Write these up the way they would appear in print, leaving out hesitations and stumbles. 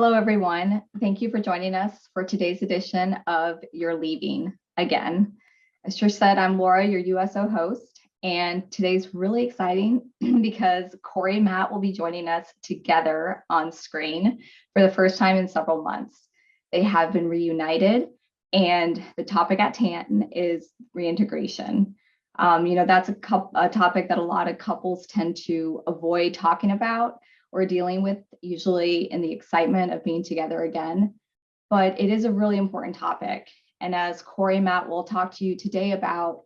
Hello, everyone. Thank you for joining us for today's edition of You're Leaving Again. As Trish said, I'm Laura, your USO host, and today's really exciting because Corie and Matt will be joining us together on screen for the first time in several months. They have been reunited, and the topic at hand is reintegration. That's a topic that a lot of couples tend to avoid talking about or dealing with, usually in the excitement of being together again. But it is a really important topic. And as Corie and Matt will talk to you today about,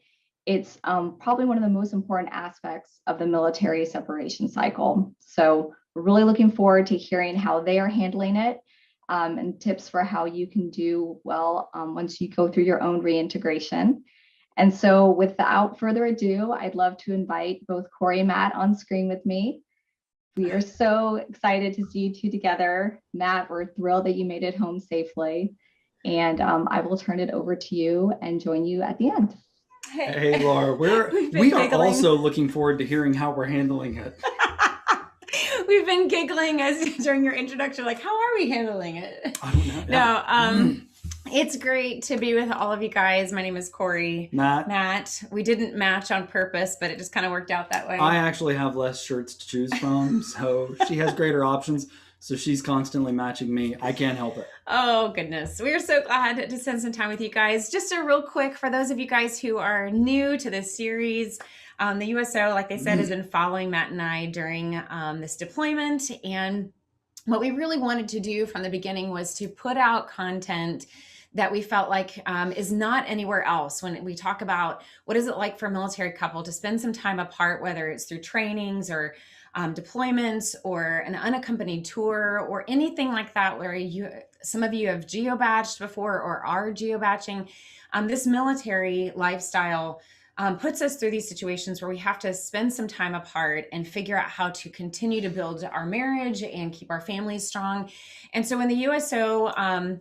it's probably one of the most important aspects of the military separation cycle. So we're really looking forward to hearing how they are handling it, and tips for how you can do well once you go through your own reintegration. And so without further ado, I'd love to invite both Corie and Matt on screen with me. We are so excited to see you two together. Matt, we're thrilled that you made it home safely. And I will turn it over to you and join you at the end. Hey, Laura, we are also looking forward to hearing how we're handling it. We've been giggling during your introduction, like, how are we handling it? I don't know. It's great to be with all of you guys. My name is Corie. Matt. We didn't match on purpose, but it just kind of worked out that way. I actually have less shirts to choose from, so she has greater options. So she's constantly matching me. I can't help it. Oh, goodness. We're so glad to spend some time with you guys. Just a real quick, for those of you guys who are new to this series, the USO, like they said, has been following Matt and I during this deployment. And what we really wanted to do from the beginning was to put out content that we felt like is not anywhere else. When we talk about what is it like for a military couple to spend some time apart, whether it's through trainings or deployments or an unaccompanied tour or anything like that, where some of you have geo-badged before or are geo-badging, this military lifestyle puts us through these situations where we have to spend some time apart and figure out how to continue to build our marriage and keep our families strong. And so in the USO,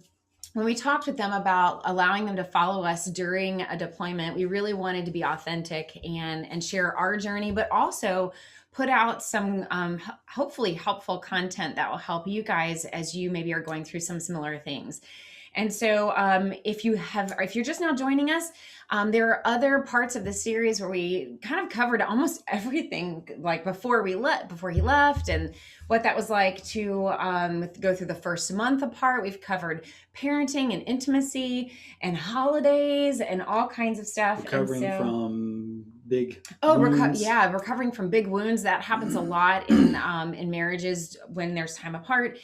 when we talked with them about allowing them to follow us during a deployment, we really wanted to be authentic and share our journey, but also put out some hopefully helpful content that will help you guys as you maybe are going through some similar things. And so if you're just now joining us, there are other parts of the series where we kind of covered almost everything, like before he left, and what that was like to go through the first month apart. We've covered parenting and intimacy and holidays and all kinds of stuff. Recovering from big wounds. Recovering from big wounds. That happens a lot in marriages when there's time apart.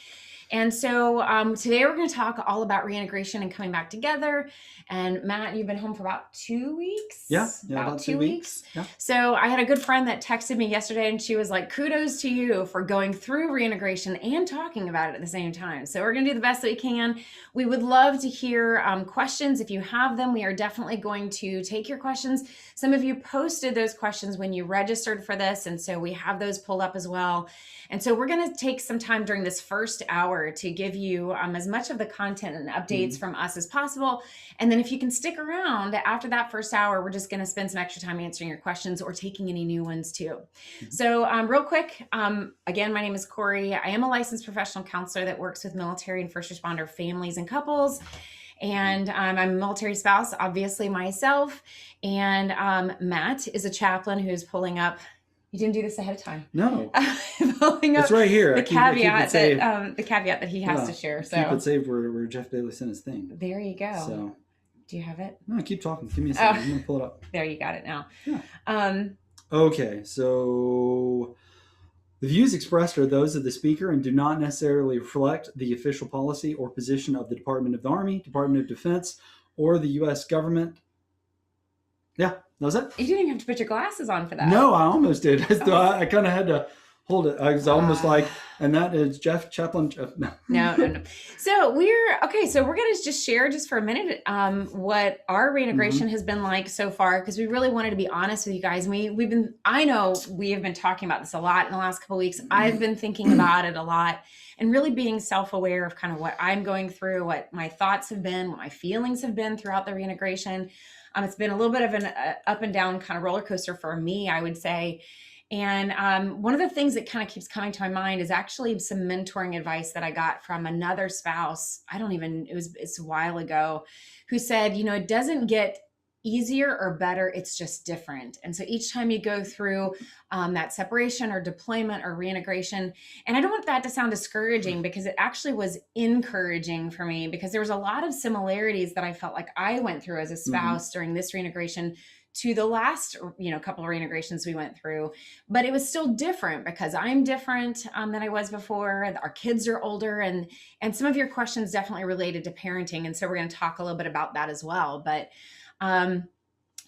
And so today we're going to talk all about reintegration and coming back together. And Matt, you've been home for about 2 weeks? Yeah, about 2 weeks. Yeah. So I had a good friend that texted me yesterday and she was like, kudos to you for going through reintegration and talking about it at the same time. So we're going to do the best that we can. We would love to hear questions if you have them. We are definitely going to take your questions. Some of you posted those questions when you registered for this, and so we have those pulled up as well. And so we're going to take some time during this first hour to give you as much of the content and updates from us as possible. And then if you can stick around after that first hour, we're just going to spend some extra time answering your questions or taking any new ones too. So real quick, again, my name is Corie. I am a licensed professional counselor that works with military and first responder families and couples. And I'm a military spouse, obviously myself. And Matt is a chaplain who's pulling up. You didn't do this ahead of time. No, it's right here. The caveat that he has to share. So keep it saved where Jeff Bailey sent his thing. There you go. So, do you have it? No, keep talking. Give me a second. I'm gonna pull it up. There, you got it now. Yeah. Okay, so the views expressed are those of the speaker and do not necessarily reflect the official policy or position of the Department of the Army, Department of Defense, or the U.S. government. Yeah, that was it. You didn't even have to put your glasses on for that. No, I almost did. I kind of had to hold it. I was almost like, and that is Chaplain Jeff. No. So we're going to just share just for a minute what our reintegration has been like so far, because we really wanted to be honest with you guys. I know we have been talking about this a lot in the last couple of weeks. I've been thinking about it a lot and really being self-aware of kind of what I'm going through, what my thoughts have been, what my feelings have been throughout the reintegration. It's been a little bit of an up and down kind of roller coaster for me, I would say. And one of the things that kind of keeps coming to my mind is actually some mentoring advice that I got from another spouse. It's a while ago, who said, it doesn't get easier or better, it's just different. And so each time you go through that separation or deployment or reintegration, and I don't want that to sound discouraging, because it actually was encouraging for me, because there was a lot of similarities that I felt like I went through as a spouse during this reintegration to the last, couple of reintegrations we went through. But it was still different, because I'm different than I was before. Our kids are older, and some of your questions definitely related to parenting. And so we're going to talk a little bit about that as well. But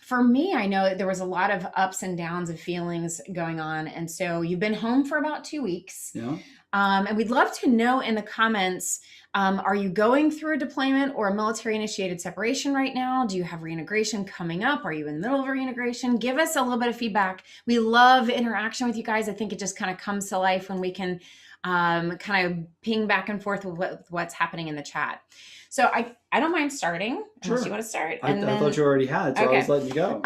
for me, I know that there was a lot of ups and downs of feelings going on. And so you've been home for about 2 weeks. Yeah. And we'd love to know in the comments, are you going through a deployment or a military initiated separation right now? Do you have reintegration coming up? Are you in the middle of a reintegration? Give us a little bit of feedback. We love interaction with you guys. I think it just kind of comes to life when we can kind of ping back and forth with what's happening in the chat. So I don't mind starting, unless you want to start. I thought you already had, so okay. I was letting you go.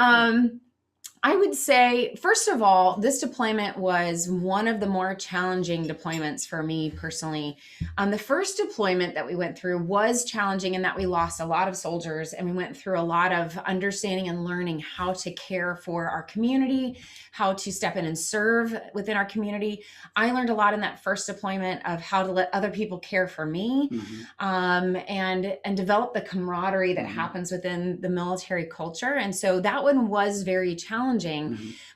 I would say, first of all, this deployment was one of the more challenging deployments for me personally. The first deployment that we went through was challenging in that we lost a lot of soldiers, and we went through a lot of understanding and learning how to care for our community, how to step in and serve within our community. I learned a lot in that first deployment of how to let other people care for me, and develop the camaraderie that happens within the military culture. And so that one was very challenging.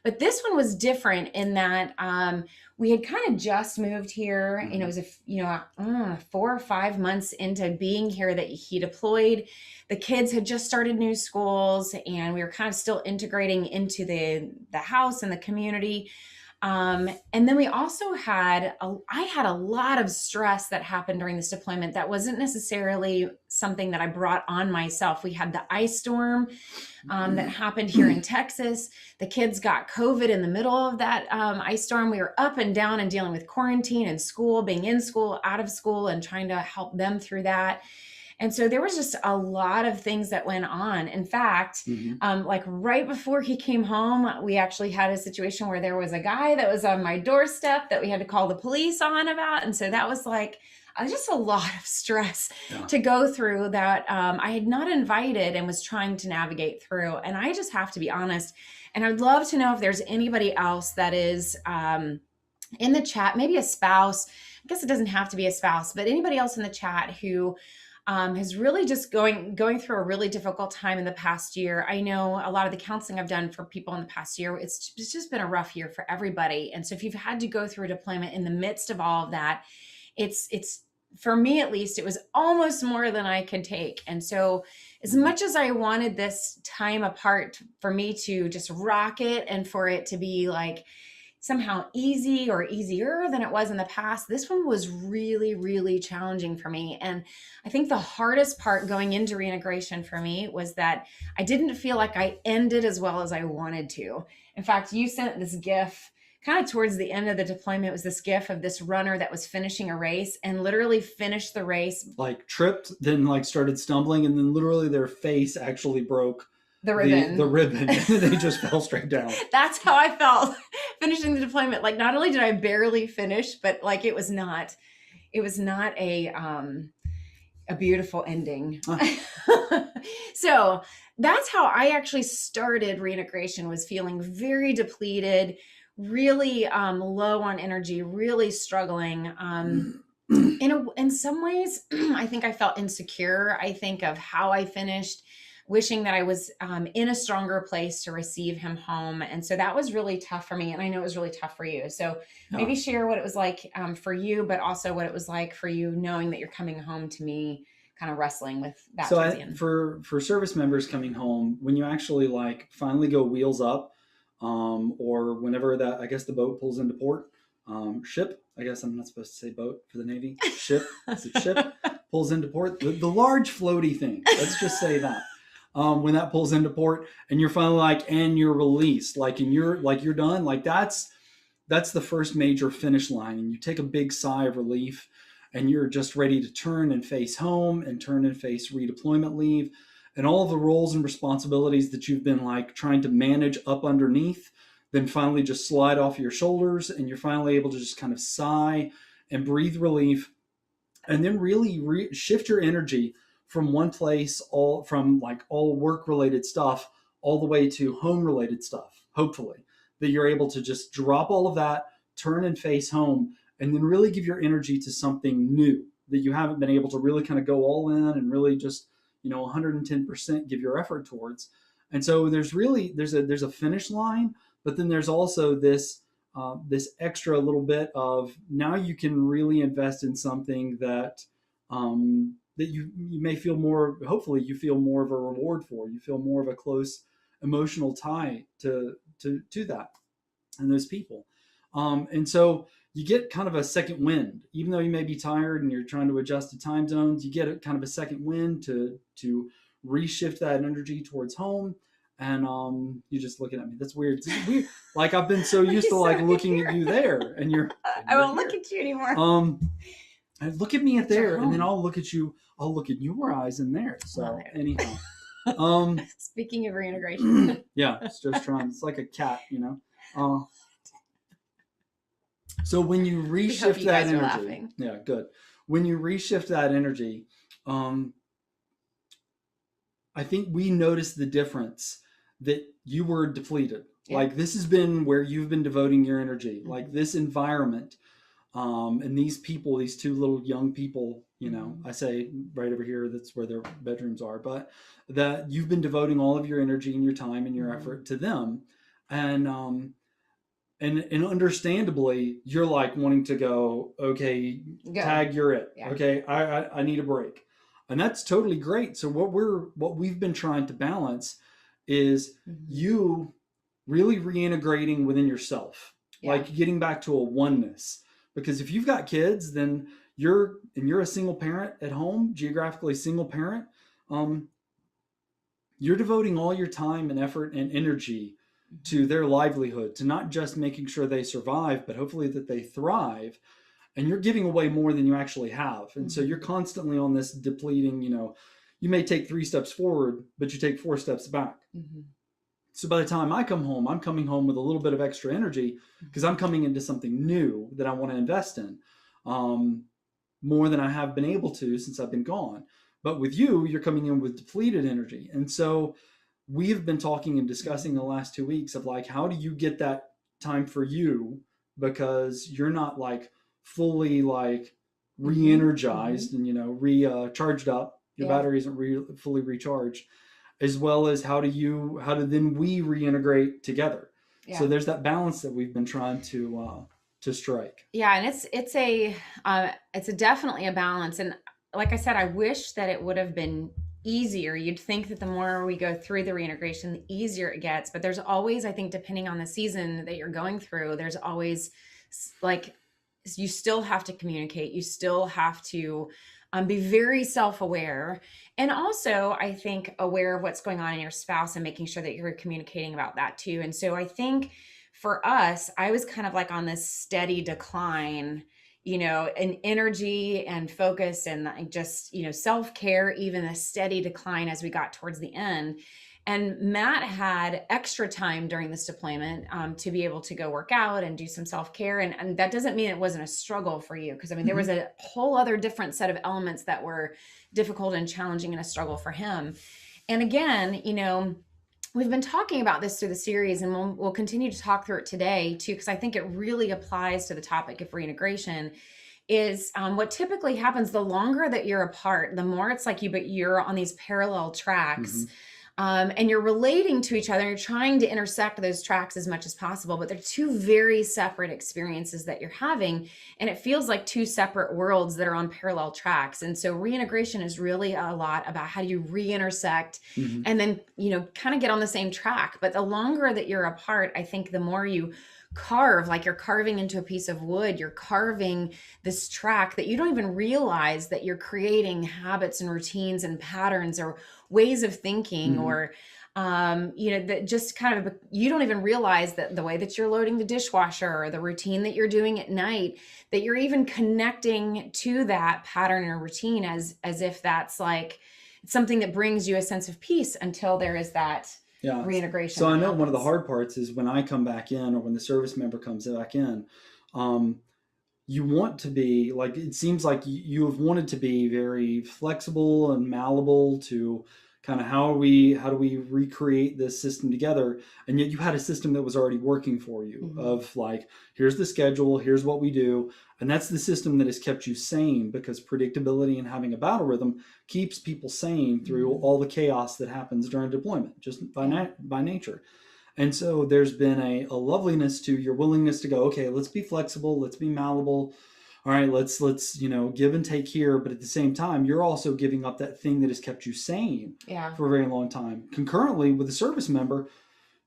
But this one was different in that we had kind of just moved here, and it was 4 or 5 months into being here that he deployed. The kids had just started new schools, and we were kind of still integrating into the house and the community. And then we also I had a lot of stress that happened during this deployment that wasn't necessarily something that I brought on myself. We had the ice storm that happened here in Texas. The kids got COVID in the middle of that ice storm. We were up and down and dealing with quarantine and school, being in school, out of school, and trying to help them through that. And so there was just a lot of things that went on. In fact, like right before he came home, we actually had a situation where there was a guy that was on my doorstep that we had to call the police on about. And so that was like just a lot of stress to go through that I had not invited and was trying to navigate through. And I just have to be honest. And I'd love to know if there's anybody else that is in the chat, maybe a spouse. I guess it doesn't have to be a spouse, but anybody else in the chat who has really just going through a really difficult time in the past year. I know a lot of the counseling I've done for people in the past year, it's just been a rough year for everybody. And so if you've had to go through a deployment in the midst of all of that, it's for me at least, it was almost more than I could take. And so as much as I wanted this time apart for me to just rock it and for it to be like somehow easy or easier than it was in the past, this one was really, really challenging for me. And I think the hardest part going into reintegration for me was that I didn't feel like I ended as well as I wanted to. In fact, you sent this GIF kind of towards the end of the deployment. It was this GIF of this runner that was finishing a race and literally finished the race. Like tripped, then like started stumbling, and then literally their face actually broke the ribbon. The ribbon. They just fell straight down. That's how I felt finishing the deployment. Like not only did I barely finish, but like it was not a beautiful ending. So that's how I actually started reintegration, was feeling very depleted, really low on energy, really struggling. In some ways, I think I felt insecure. I think of how I finished, wishing that I was in a stronger place to receive him home. And so that was really tough for me. And I know it was really tough for you. So maybe share what it was like for you, but also what it was like for you knowing that you're coming home to me, kind of wrestling with that. So for service members coming home, when you actually like finally go wheels up, or whenever that, I guess the boat pulls into port, ship, I guess I'm not supposed to say boat for the Navy, ship, it's a ship, pulls into port, the large floaty thing, let's just say that. When that pulls into port and you're finally like, and you're released, like, and you're done, like that's the first major finish line. And you take a big sigh of relief and you're just ready to turn and face home and turn and face redeployment leave and all of the roles and responsibilities that you've been like trying to manage up underneath. then finally just slide off your shoulders, and you're finally able to just kind of sigh and breathe relief, and then really shift your energy from one place, all work related stuff, all the way to home related stuff. Hopefully that you're able to just drop all of that, turn and face home, and then really give your energy to something new that you haven't been able to really kind of go all in and really just 110% give your effort towards. And so there's a finish line, but then there's also this extra little bit of, now you can really invest in something that that you may feel more, hopefully you feel more of a reward for. You feel more of a close emotional tie to that and those people. And so you get kind of a second wind, even though you may be tired and you're trying to adjust to time zones. You get a kind of a second wind to reshift that energy towards home. And you're just looking at me. That's weird. It's weird. Like, I've been so used to looking at you there, and you're. I won't look at you anymore. And look at me at there, and then I'll look at you. I'll look at your eyes in there. So anyhow. Speaking of reintegration. Yeah, it's just trying. It's like a cat, So when you reshift that energy, yeah, good. When you reshift that energy, I think we noticed the difference that you were depleted. Yeah. Like, this has been where you've been devoting your energy, like this environment, and these people, these two little young people, I say right over here, that's where their bedrooms are, but that you've been devoting all of your energy and your time and your effort to them. And understandably, you're like wanting to go, okay, tag, you're it. Yeah. Okay, I need a break. And that's totally great. So what we've been trying to balance is you really reintegrating within yourself, like getting back to a oneness. Because if you've got kids, then you're a single parent at home, geographically single parent, you're devoting all your time and effort and energy to their livelihood, to not just making sure they survive, but hopefully that they thrive. And you're giving away more than you actually have. And so you're constantly on this depleting, you may take 3 steps forward, but you take 4 steps back. So by the time I come home, I'm coming home with a little bit of extra energy because I'm coming into something new that I want to invest in, more than I have been able to since I've been gone. But with you, you're coming in with depleted energy. And so we've been talking and discussing the last 2 weeks of how do you get that time for you, because you're not fully re-energized and charged up. Your battery isn't fully recharged, as well as how do then we reintegrate together. So there's that balance that we've been trying to strike. Yeah, and it's definitely a balance. And like I said, I wish that it would have been easier. You'd think that the more we go through the reintegration, the easier it gets. But there's always, I think, depending on the season that you're going through, there's always you still have to communicate. You still have to be very self-aware, and also I think aware of what's going on in your spouse and making sure that you're communicating about that too. And so I think for us, I was kind of on this steady decline, in energy and focus and just, self-care, even a steady decline as we got towards the end. And Matt had extra time during this deployment to be able to go work out and do some self-care. And that doesn't mean it wasn't a struggle for you, because there was a whole other different set of elements that were difficult and challenging and a struggle for him. And again, we've been talking about this through the series, and we'll continue to talk through it today too, because I think it really applies to the topic of reintegration. Is what typically happens the longer that you're apart, the more it's but you're on these parallel tracks. And you're relating to each other. You're trying to intersect those tracks as much as possible, but they're two very separate experiences that you're having. And it feels like two separate worlds that are on parallel tracks. And so reintegration is really a lot about how do you re-intersect and then, kind of get on the same track. But the longer that you're apart, I think the more you carve, you're carving into a piece of wood, you're carving this track that you don't even realize that you're creating habits and routines and patterns or ways of thinking or, that just kind of, you don't even realize that the way that you're loading the dishwasher or the routine that you're doing at night, that you're even connecting to that pattern or routine as if that's something that brings you a sense of peace, until there is that Yeah. reintegration. So I that know one of the happens. hard parts is when I come back in, or when the service member comes back in, you want to be like, it seems like you have wanted to be very flexible and malleable to kind of how do we recreate this system together, and yet you had a system that was already working for you, of like, here's the schedule, here's what we do, and that's the system that has kept you sane, because predictability and having a battle rhythm keeps people sane through all the chaos that happens during deployment, just by nature. And so there's been a loveliness to your willingness to go, okay, let's be flexible, let's be malleable. All right, let's give and take here, but at the same time, you're also giving up that thing that has kept you sane for a very long time. Concurrently with a service member,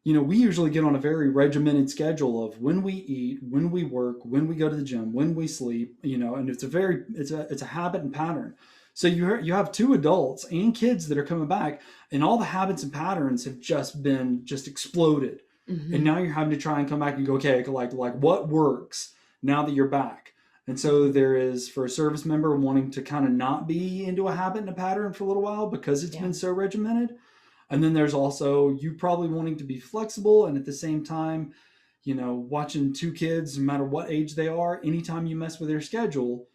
we usually get on a very regimented schedule of when we eat, when we work, when we go to the gym, when we sleep, and it's a habit and pattern. So you have two adults and kids that are coming back, and all the habits and patterns have just exploded. And now you're having to try and come back and go, okay, like what works now that you're back? And so there is, for a service member, wanting to kind of not be into a habit and a pattern for a little while because it's been so regimented. And then there's also you probably wanting to be flexible, and at the same time, watching two kids, no matter what age they are, anytime you mess with their schedule,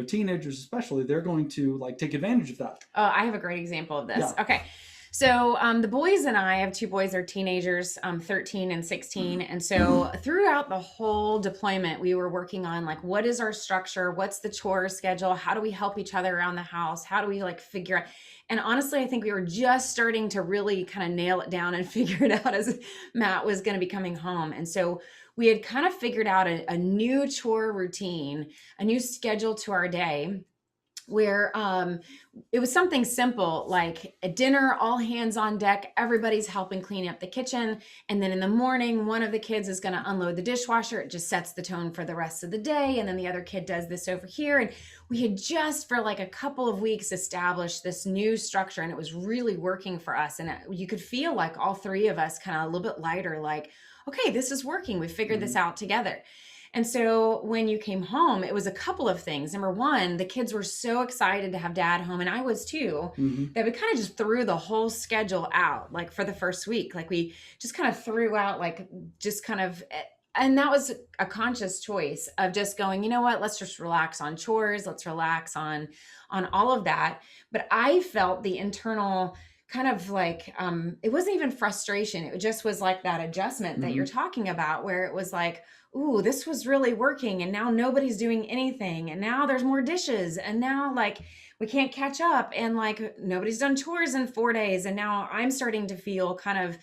teenagers especially, they're going to like take advantage of that. Oh, I have a great example of this. Yeah. Okay. So the boys and I have two boys, they're teenagers, 13 and 16. And so throughout the whole deployment, we were working on like, what is our structure? What's the chore schedule? How do we help each other around the house? How do we like figure out? And honestly, I think we were just starting to really kind of nail it down and figure it out as Matt was going to be coming home. And so we had kind of figured out a new chore routine, a new schedule to our day, where it was something simple like a dinner, all hands on deck, everybody's helping clean up the kitchen. And then in the morning, one of the kids is going to unload the dishwasher. It just sets the tone for the rest of the day. And then the other kid does this over here. And we had just for like a couple of weeks established this new structure, and it was really working for us. And you could feel like all three of us kind of a little bit lighter, like, okay, this is working. We figured this out together. And so when you came home, it was a couple of things. Number one, the kids were so excited to have dad home, and I was too, that we kind of just threw the whole schedule out, like for the first week. Like we just kind of threw out, like just kind of, and that was a conscious choice of just going, you know what, let's just relax on chores. Let's relax on all of that. But I felt the internal kind of like, it wasn't even frustration. It just was like that adjustment that you're talking about, where it was like, ooh, this was really working, and now nobody's doing anything, and now there's more dishes, and now like we can't catch up, and like nobody's done chores in 4 days, and now I'm starting to feel kind of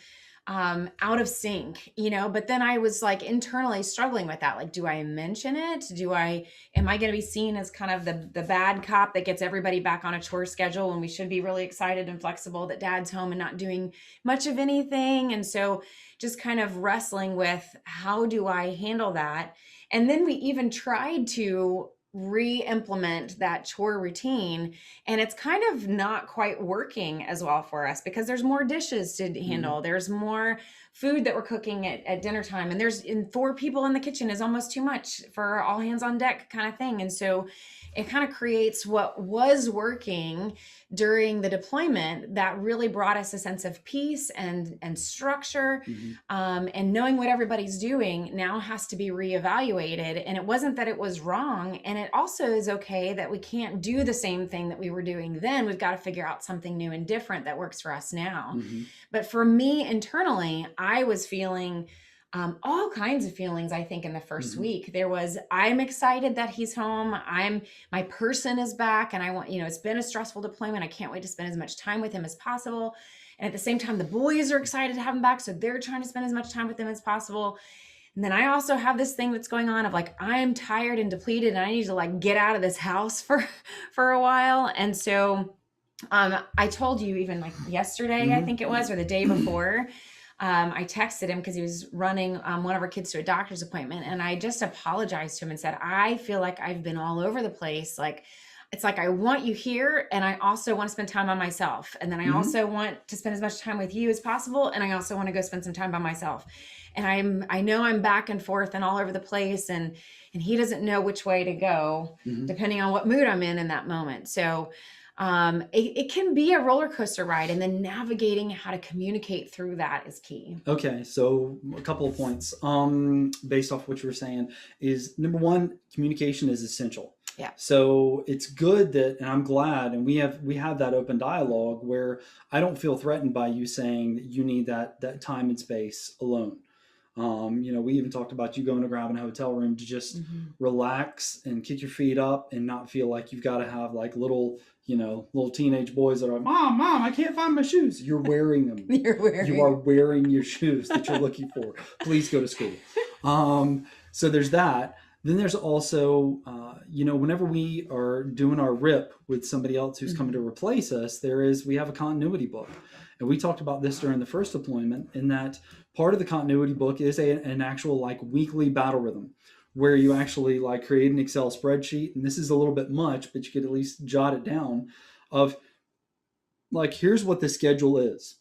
out of sync, but then I was like internally struggling with that. Like, do I mention it? Am I going to be seen as kind of the bad cop that gets everybody back on a chore schedule when we should be really excited and flexible that dad's home and not doing much of anything? And so just kind of wrestling with, how do I handle that? And then we even tried to re-implement that chore routine, and it's kind of not quite working as well for us, because there's more dishes to handle. There's more food that we're cooking at dinner time, and there's 4 people in the kitchen is almost too much for all hands on deck kind of thing. And so it kind of creates what was working during the deployment that really brought us a sense of peace and structure, and knowing what everybody's doing now has to be reevaluated. And it wasn't that it was wrong, and it also is okay that we can't do the same thing that we were doing then. We've got to figure out something new and different that works for us now. But for me internally, I was feeling all kinds of feelings. I think in the first week there was, I'm excited that he's home. My person is back, and I want, it's been a stressful deployment. I can't wait to spend as much time with him as possible. And at the same time, the boys are excited to have him back, so they're trying to spend as much time with him as possible. And then I also have this thing that's going on of like, I'm tired and depleted, and I need to like get out of this house for a while. And so I told you even like yesterday, I think it was, or the day before, I texted him because he was running one of our kids to a doctor's appointment, and I just apologized to him and said, I feel like I've been all over the place. Like, it's like, I want you here, and I also want to spend time on myself. And then I also want to spend as much time with you as possible. And I also want to go spend some time by myself. And I know I'm back and forth and all over the place, and he doesn't know which way to go depending on what mood I'm in that moment. So it can be a roller coaster ride, and then navigating how to communicate through that is key. Okay, so a couple of points based off what you were saying is, number one, communication is essential. Yeah. So it's good that, and I'm glad, and we have that open dialogue where I don't feel threatened by you saying that you need that time and space alone. We even talked about you going to grab a hotel room to just relax and kick your feet up and not feel like you've got to have like little teenage boys that are like, Mom, I can't find my shoes. You're wearing them. You are wearing your shoes that you're looking for. Please go to school. So there's that. Then there's also, whenever we are doing our RIP with somebody else who's coming to replace us, we have a continuity book. And we talked about this during the first deployment, in that part of the continuity book is an actual like weekly battle rhythm, where you actually like create an Excel spreadsheet. And this is a little bit much, but you could at least jot it down of like, here's what the schedule is.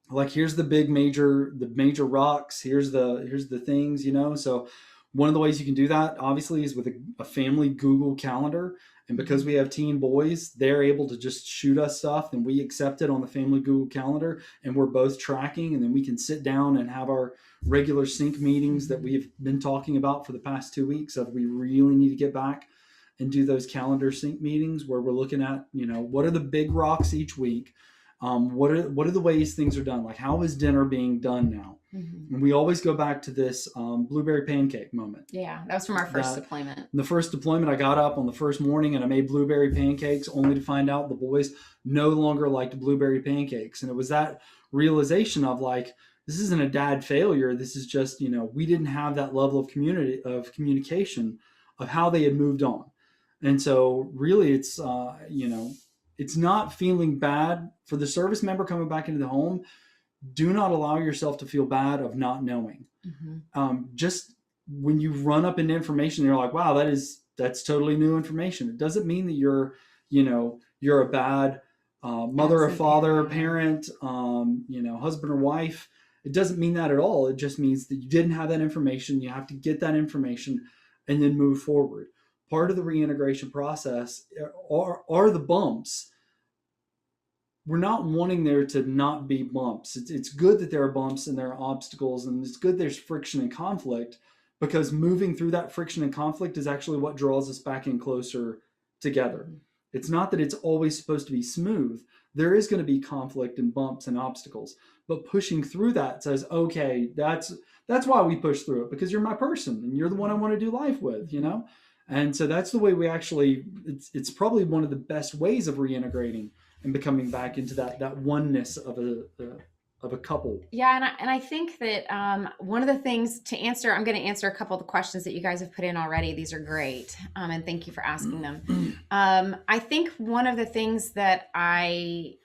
Like, here's the major rocks. Here's the things, so one of the ways you can do that obviously is with a family Google calendar. And because we have teen boys, they're able to just shoot us stuff and we accept it on the family Google calendar, and we're both tracking. And then we can sit down and have our regular sync meetings that we've been talking about for the past 2 weeks of, we really need to get back and do those calendar sync meetings where we're looking at, what are the big rocks each week? What are the ways things are done? Like, how is dinner being done now? And we always go back to this blueberry pancake moment. Yeah, that was from our first deployment. The first deployment, I got up on the first morning and I made blueberry pancakes, only to find out the boys no longer liked blueberry pancakes. And it was that realization of like, this isn't a dad failure. This is just, we didn't have that level of communication of how they had moved on. And so really it's, it's not feeling bad for the service member coming back into the home. Do not allow yourself to feel bad of not knowing. Just when you run up into information, you're like, wow, that's totally new information. It doesn't mean that you're a bad mother or father, parent, husband or wife. It doesn't mean that at all. It just means that you didn't have that information. You have to get that information and then move forward. Part of the reintegration process are the bumps. We're not wanting there to not be bumps. It's good that there are bumps and there are obstacles, and it's good there's friction and conflict, because moving through that friction and conflict is actually what draws us back in closer together. It's not that it's always supposed to be smooth. There is going to be conflict and bumps and obstacles, but pushing through that says, okay, that's why we push through it, because you're my person and you're the one I want to do life with, And so that's the way we actually, it's probably one of the best ways of reintegrating and becoming back into that oneness of a couple. Yeah, and I think that one of the things to answer, I'm going to answer a couple of the questions that you guys have put in already. These are great, and thank you for asking them. I think one of the things that I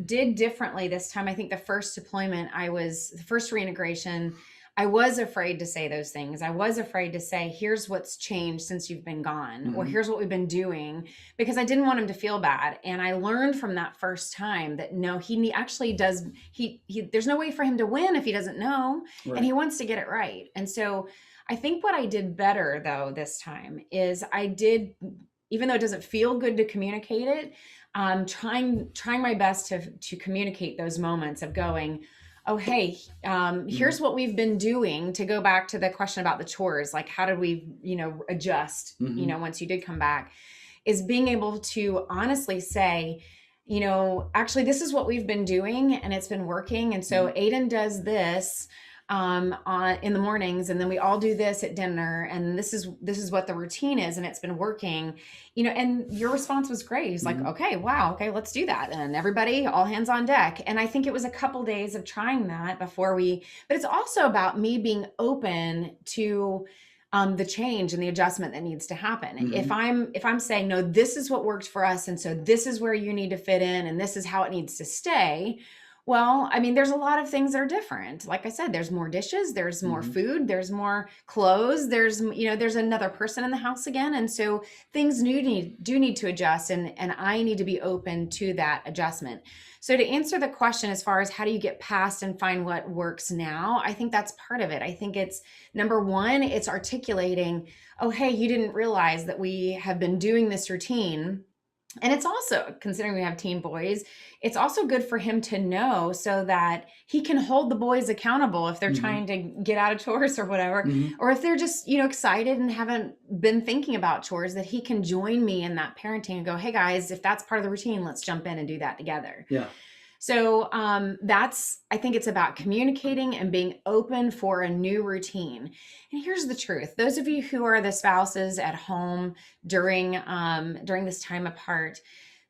did differently this time, I think the first deployment, the first reintegration, I was afraid to say those things. I was afraid to say, here's what's changed since you've been gone, or here's what we've been doing, because I didn't want him to feel bad. And I learned from that first time that no, he actually does. There's no way for him to win if he doesn't know, right. And he wants to get it right. And so I think what I did better though this time is I did, even though it doesn't feel good to communicate it, trying my best to communicate those moments of going, oh, hey, here's what we've been doing, to go back to the question about the chores, like how did we, adjust, once you did come back, is being able to honestly say, actually, this is what we've been doing and it's been working. And so Aiden does this in the mornings, and then we all do this at dinner, and this is what the routine is, and it's been working, and your response was great. He's like, okay, wow, okay, let's do that. And everybody, all hands on deck. And I think it was a couple days of trying that but it's also about me being open to the change and the adjustment that needs to happen. If I'm saying, no, this is what worked for us, and so this is where you need to fit in, and this is how it needs to stay. Well, I mean, there's a lot of things that are different. Like I said, there's more dishes, there's more food, there's more clothes, there's another person in the house again. And so things do need to adjust, and I need to be open to that adjustment. So to answer the question, as far as how do you get past and find what works now, I think that's part of it. I think it's, number one, it's articulating, oh, hey, you didn't realize that we have been doing this routine And it's also, considering we have teen boys, it's also good for him to know so that he can hold the boys accountable if they're trying to get out of chores or whatever, or if they're just, excited and haven't been thinking about chores, that he can join me in that parenting and go, hey guys, if that's part of the routine, let's jump in and do that together. Yeah. So I think it's about communicating and being open for a new routine. And here's the truth. Those of you who are the spouses at home during this time apart,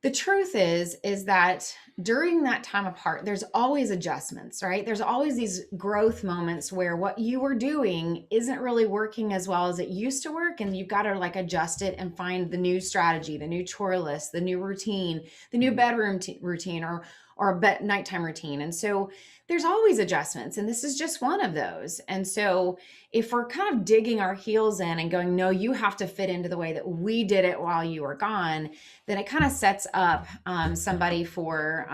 the truth is that during that time apart, there's always adjustments, right? There's always these growth moments where what you were doing isn't really working as well as it used to work. And you've got to like adjust it and find the new strategy, the new chore list, the new routine, the new bedroom routine, or a nighttime routine. And so there's always adjustments, and this is just one of those. And so if we're kind of digging our heels in and going, no, you have to fit into the way that we did it while you were gone, then it kind of sets up somebody for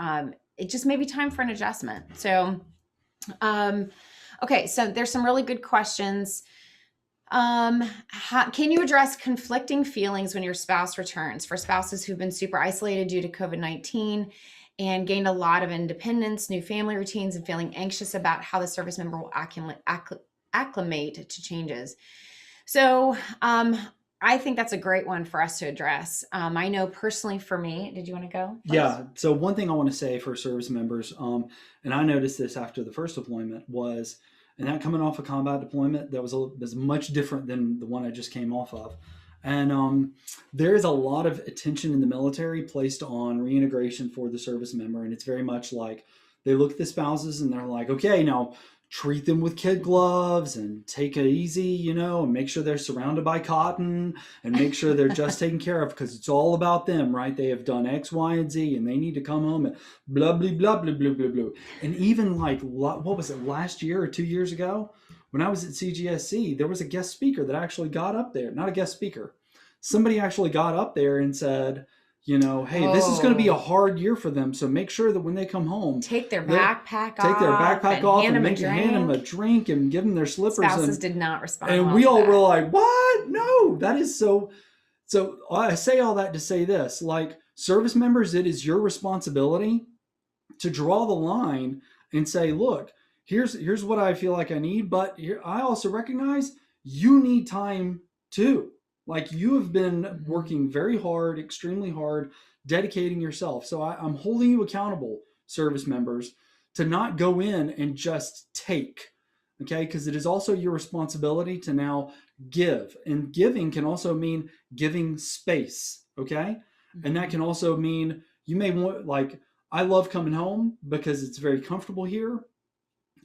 it just may be time for an adjustment. So, okay, so there's some really good questions. Can you address conflicting feelings when your spouse returns? For spouses who've been super isolated due to COVID-19 and gained a lot of independence, new family routines, and feeling anxious about how the service member will acclimate to changes. So I think that's a great one for us to address. I know personally for me, did you want to go first? Yeah. So one thing I want to say for service members, and I noticed this after the first deployment was, and that coming off a combat deployment, that was much different than the one I just came off of. And there is a lot of attention in the military placed on reintegration for the service member. And it's very much like they look at the spouses and they're like, okay, now treat them with kid gloves and take it easy, and make sure they're surrounded by cotton and make sure they're just taken care of, because it's all about them, right? They have done X, Y, and Z and they need to come home and blah, blah, blah, blah, blah, blah, blah. And even like, what was it, last year or 2 years ago? When I was at CGSC, there was a guest speaker that actually got up there, not a guest speaker. Somebody actually got up there and said, hey, this is going to be a hard year for them. So make sure that when they come home, take their backpack off and hand them a drink and give them their slippers. Spouses did not respond. And we all were like, what? No, that is so. So I say all that to say this, like service members, it is your responsibility to draw the line and say, look, here's what I feel like I need, but I also recognize you need time too. Like you have been working very hard, extremely hard, dedicating yourself. So I'm holding you accountable, service members, to not go in and just take, okay? Because it is also your responsibility to now give. And giving can also mean giving space, okay? And that can also mean you may want, like, I love coming home because it's very comfortable here.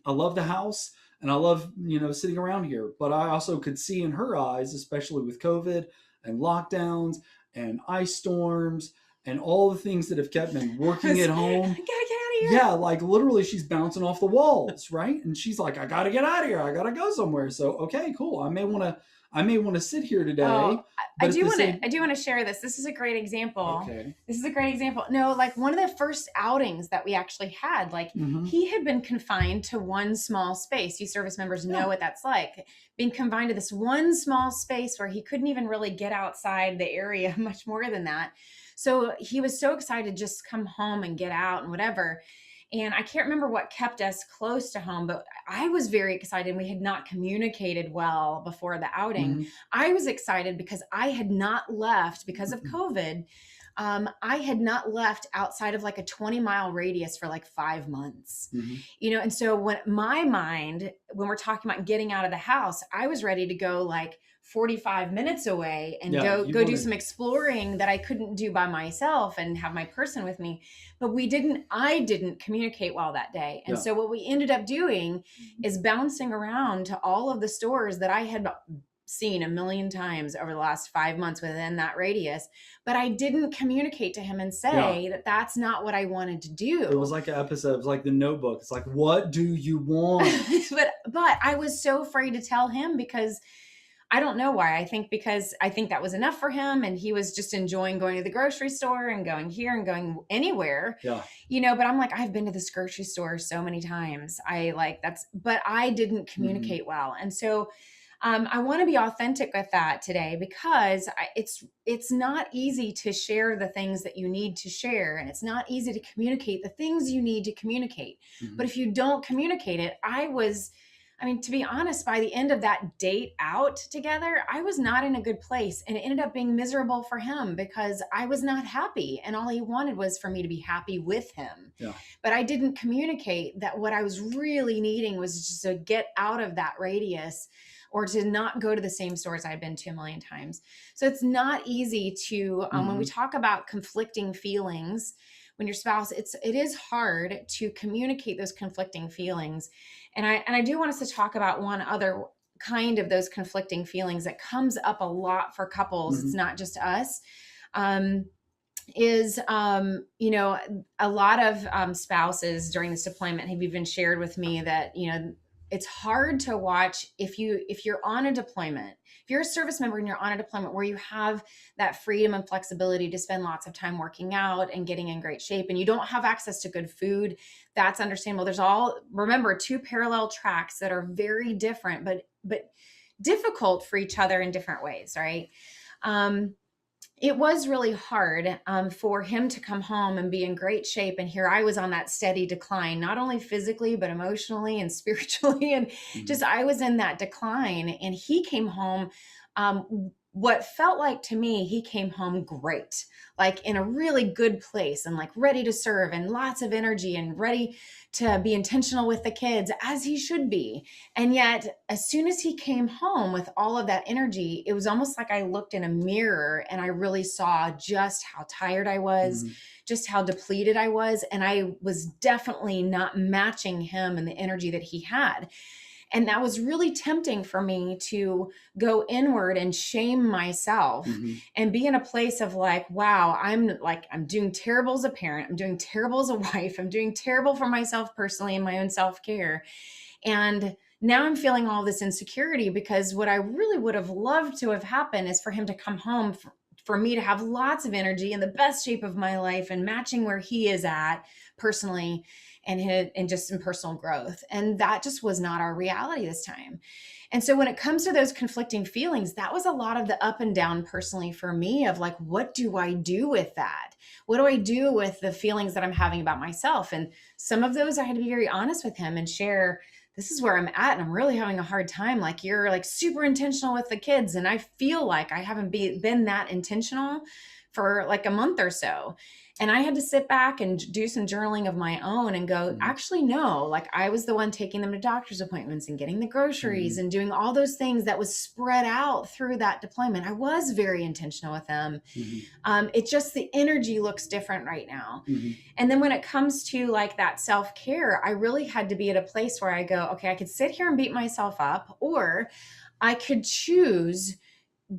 I love the house and I love, sitting around here, but I also could see in her eyes, especially with COVID and lockdowns and ice storms and all the things that have kept me working at home. I gotta get out of here. Yeah, like literally she's bouncing off the walls, right? And she's like, I gotta get out of here. I gotta go somewhere. So, okay, cool. I may want to sit here today. I do want to share this. This is a great example. Okay. This is a great example. No, like one of the first outings that we actually had, like he had been confined to one small space. You service members know what that's like. Being confined to this one small space where he couldn't even really get outside the area much more than that. So he was so excited to just come home and get out and whatever. And I can't remember what kept us close to home, but I was very excited. We had not communicated well before the outing. I was excited because I had not left because of COVID. I had not left outside of like a 20-mile radius for like 5 months, and so when we're talking about getting out of the house, I was ready to go like 45 minutes away and go do some exploring that I couldn't do by myself and have my person with me. But I didn't communicate well that day. And so what we ended up doing is bouncing around to all of the stores that I had seen a million times over the last 5 months within that radius, but I didn't communicate to him and say that that's not what I wanted to do. It was like an episode, it was like The Notebook. It's like, what do you want? but I was so afraid to tell him because I don't know why. I think that was enough for him and he was just enjoying going to the grocery store and going here and going anywhere. Yeah. But I'm like, I've been to this grocery store so many times. But I didn't communicate well. And so I want to be authentic with that today because it's not easy to share the things that you need to share, and it's not easy to communicate the things you need to communicate. Mhm. But if you don't communicate it, to be honest, by the end of that date out together, I was not in a good place, and it ended up being miserable for him because I was not happy, and all he wanted was for me to be happy with him. Yeah. But I didn't communicate that what I was really needing was just to get out of that radius, or to not go to the same stores I'd been to a million times. So it's not easy to, when we talk about conflicting feelings, when your spouse, it is hard to communicate those conflicting feelings. And I do want us to talk about one other kind of those conflicting feelings that comes up a lot for couples. It's not just us. A lot of spouses during this deployment have even shared with me that, it's hard to watch if you're on a deployment, if you're a service member and you're on a deployment where you have that freedom and flexibility to spend lots of time working out and getting in great shape, and you don't have access to good food. That's understandable. Remember, two parallel tracks that are very different, but difficult for each other in different ways, right? It was really hard for him to come home and be in great shape. And here I was on that steady decline, not only physically, but emotionally and spiritually. And just, I was in that decline. And he came home, what felt like to me, he came home great, like in a really good place and like ready to serve and lots of energy and ready to be intentional with the kids, as he should be. And yet, as soon as he came home with all of that energy, it was almost like I looked in a mirror and I really saw just how tired I was, just how depleted I was. And I was definitely not matching him and the energy that he had. And that was really tempting for me to go inward and shame myself and be in a place of like, wow, I'm doing terrible as a parent. I'm doing terrible as a wife. I'm doing terrible for myself personally in my own self-care. And now I'm feeling all this insecurity because what I really would have loved to have happened is for him to come home, for me to have lots of energy in the best shape of my life and matching where he is at personally and just in personal growth. And that just was not our reality this time. And so when it comes to those conflicting feelings, that was a lot of the up and down personally for me of like, what do I do with that? What do I do with the feelings that I'm having about myself? And some of those I had to be very honest with him and share, this is where I'm at and I'm really having a hard time. Like, you're like super intentional with the kids. And I feel like I haven't been that intentional for like a month or so. And I had to sit back and do some journaling of my own and go, actually, no, like I was the one taking them to doctor's appointments and getting the groceries and doing all those things that was spread out through that deployment. I was very intentional with them. It just, the energy looks different right now. And then when it comes to like that self-care, I really had to be at a place where I go, okay, I could sit here and beat myself up, or I could choose,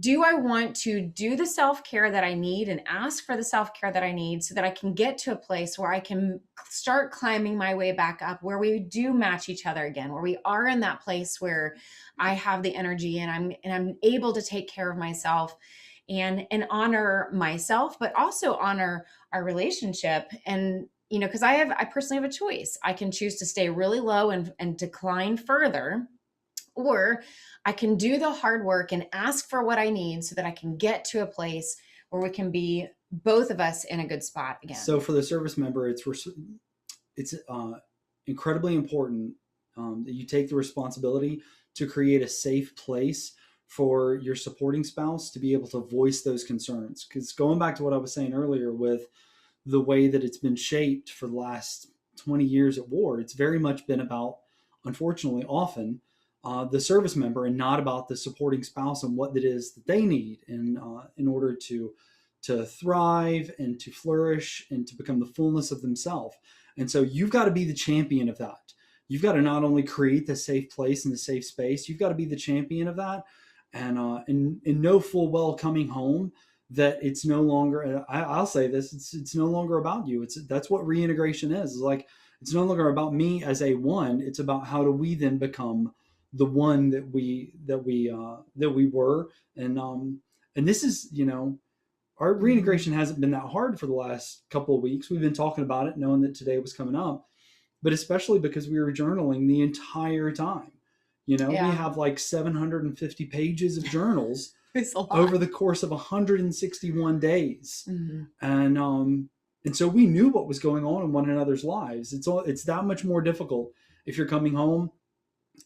do I want to do the self-care that I need and ask for the self-care that I need so that I can get to a place where I can start climbing my way back up, where we do match each other again, where we are in that place where I have the energy and I'm able to take care of myself and honor myself, but also honor our relationship. And, because I personally have a choice. I can choose to stay really low and decline further, or I can do the hard work and ask for what I need so that I can get to a place where we can be both of us in a good spot again. So for the service member, it's incredibly important that you take the responsibility to create a safe place for your supporting spouse to be able to voice those concerns. Because going back to what I was saying earlier with the way that it's been shaped for the last 20 years at war, it's very much been about, unfortunately, often the service member and not about the supporting spouse and what it is that they need in order to thrive and to flourish and to become the fullness of themselves. And so you've got to be the champion of that. You've got to not only create the safe place and the safe space, you've got to be the champion of that. And know full well coming home that it's no longer, I'll say this, it's no longer about you. That's what reintegration is. It's like, it's no longer about me as a one. It's about how do we then become the one that we were. And this is, our reintegration hasn't been that hard for the last couple of weeks. We've been talking about it, knowing that today was coming up, but especially because we were journaling the entire time. We Yeah. have like 750 pages of journals It's a lot. over the course of 161 days. Mm-hmm. And so we knew what was going on in one another's lives. It's that much more difficult if you're coming home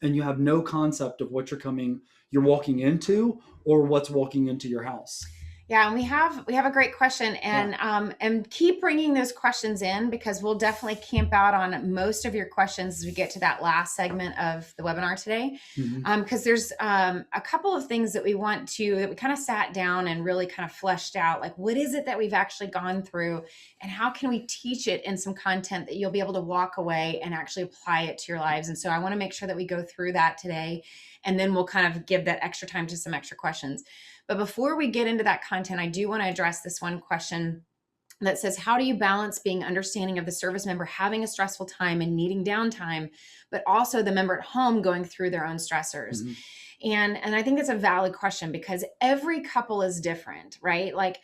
and you have no concept of what you're walking into or what's walking into your house. Yeah, and we have a great question, and keep bringing those questions in, because we'll definitely camp out on most of your questions as we get to that last segment of the webinar today. Because there's a couple of things that we kind of sat down and really kind of fleshed out, like what is it that we've actually gone through, and how can we teach it in some content that you'll be able to walk away and actually apply it to your lives. And so I want to make sure that we go through that today, and then we'll kind of give that extra time to some extra questions. But before we get into that content, I do want to address this one question that says, how do you balance being understanding of the service member having a stressful time and needing downtime, but also the member at home going through their own stressors? And I think it's a valid question, because every couple is different, right? Like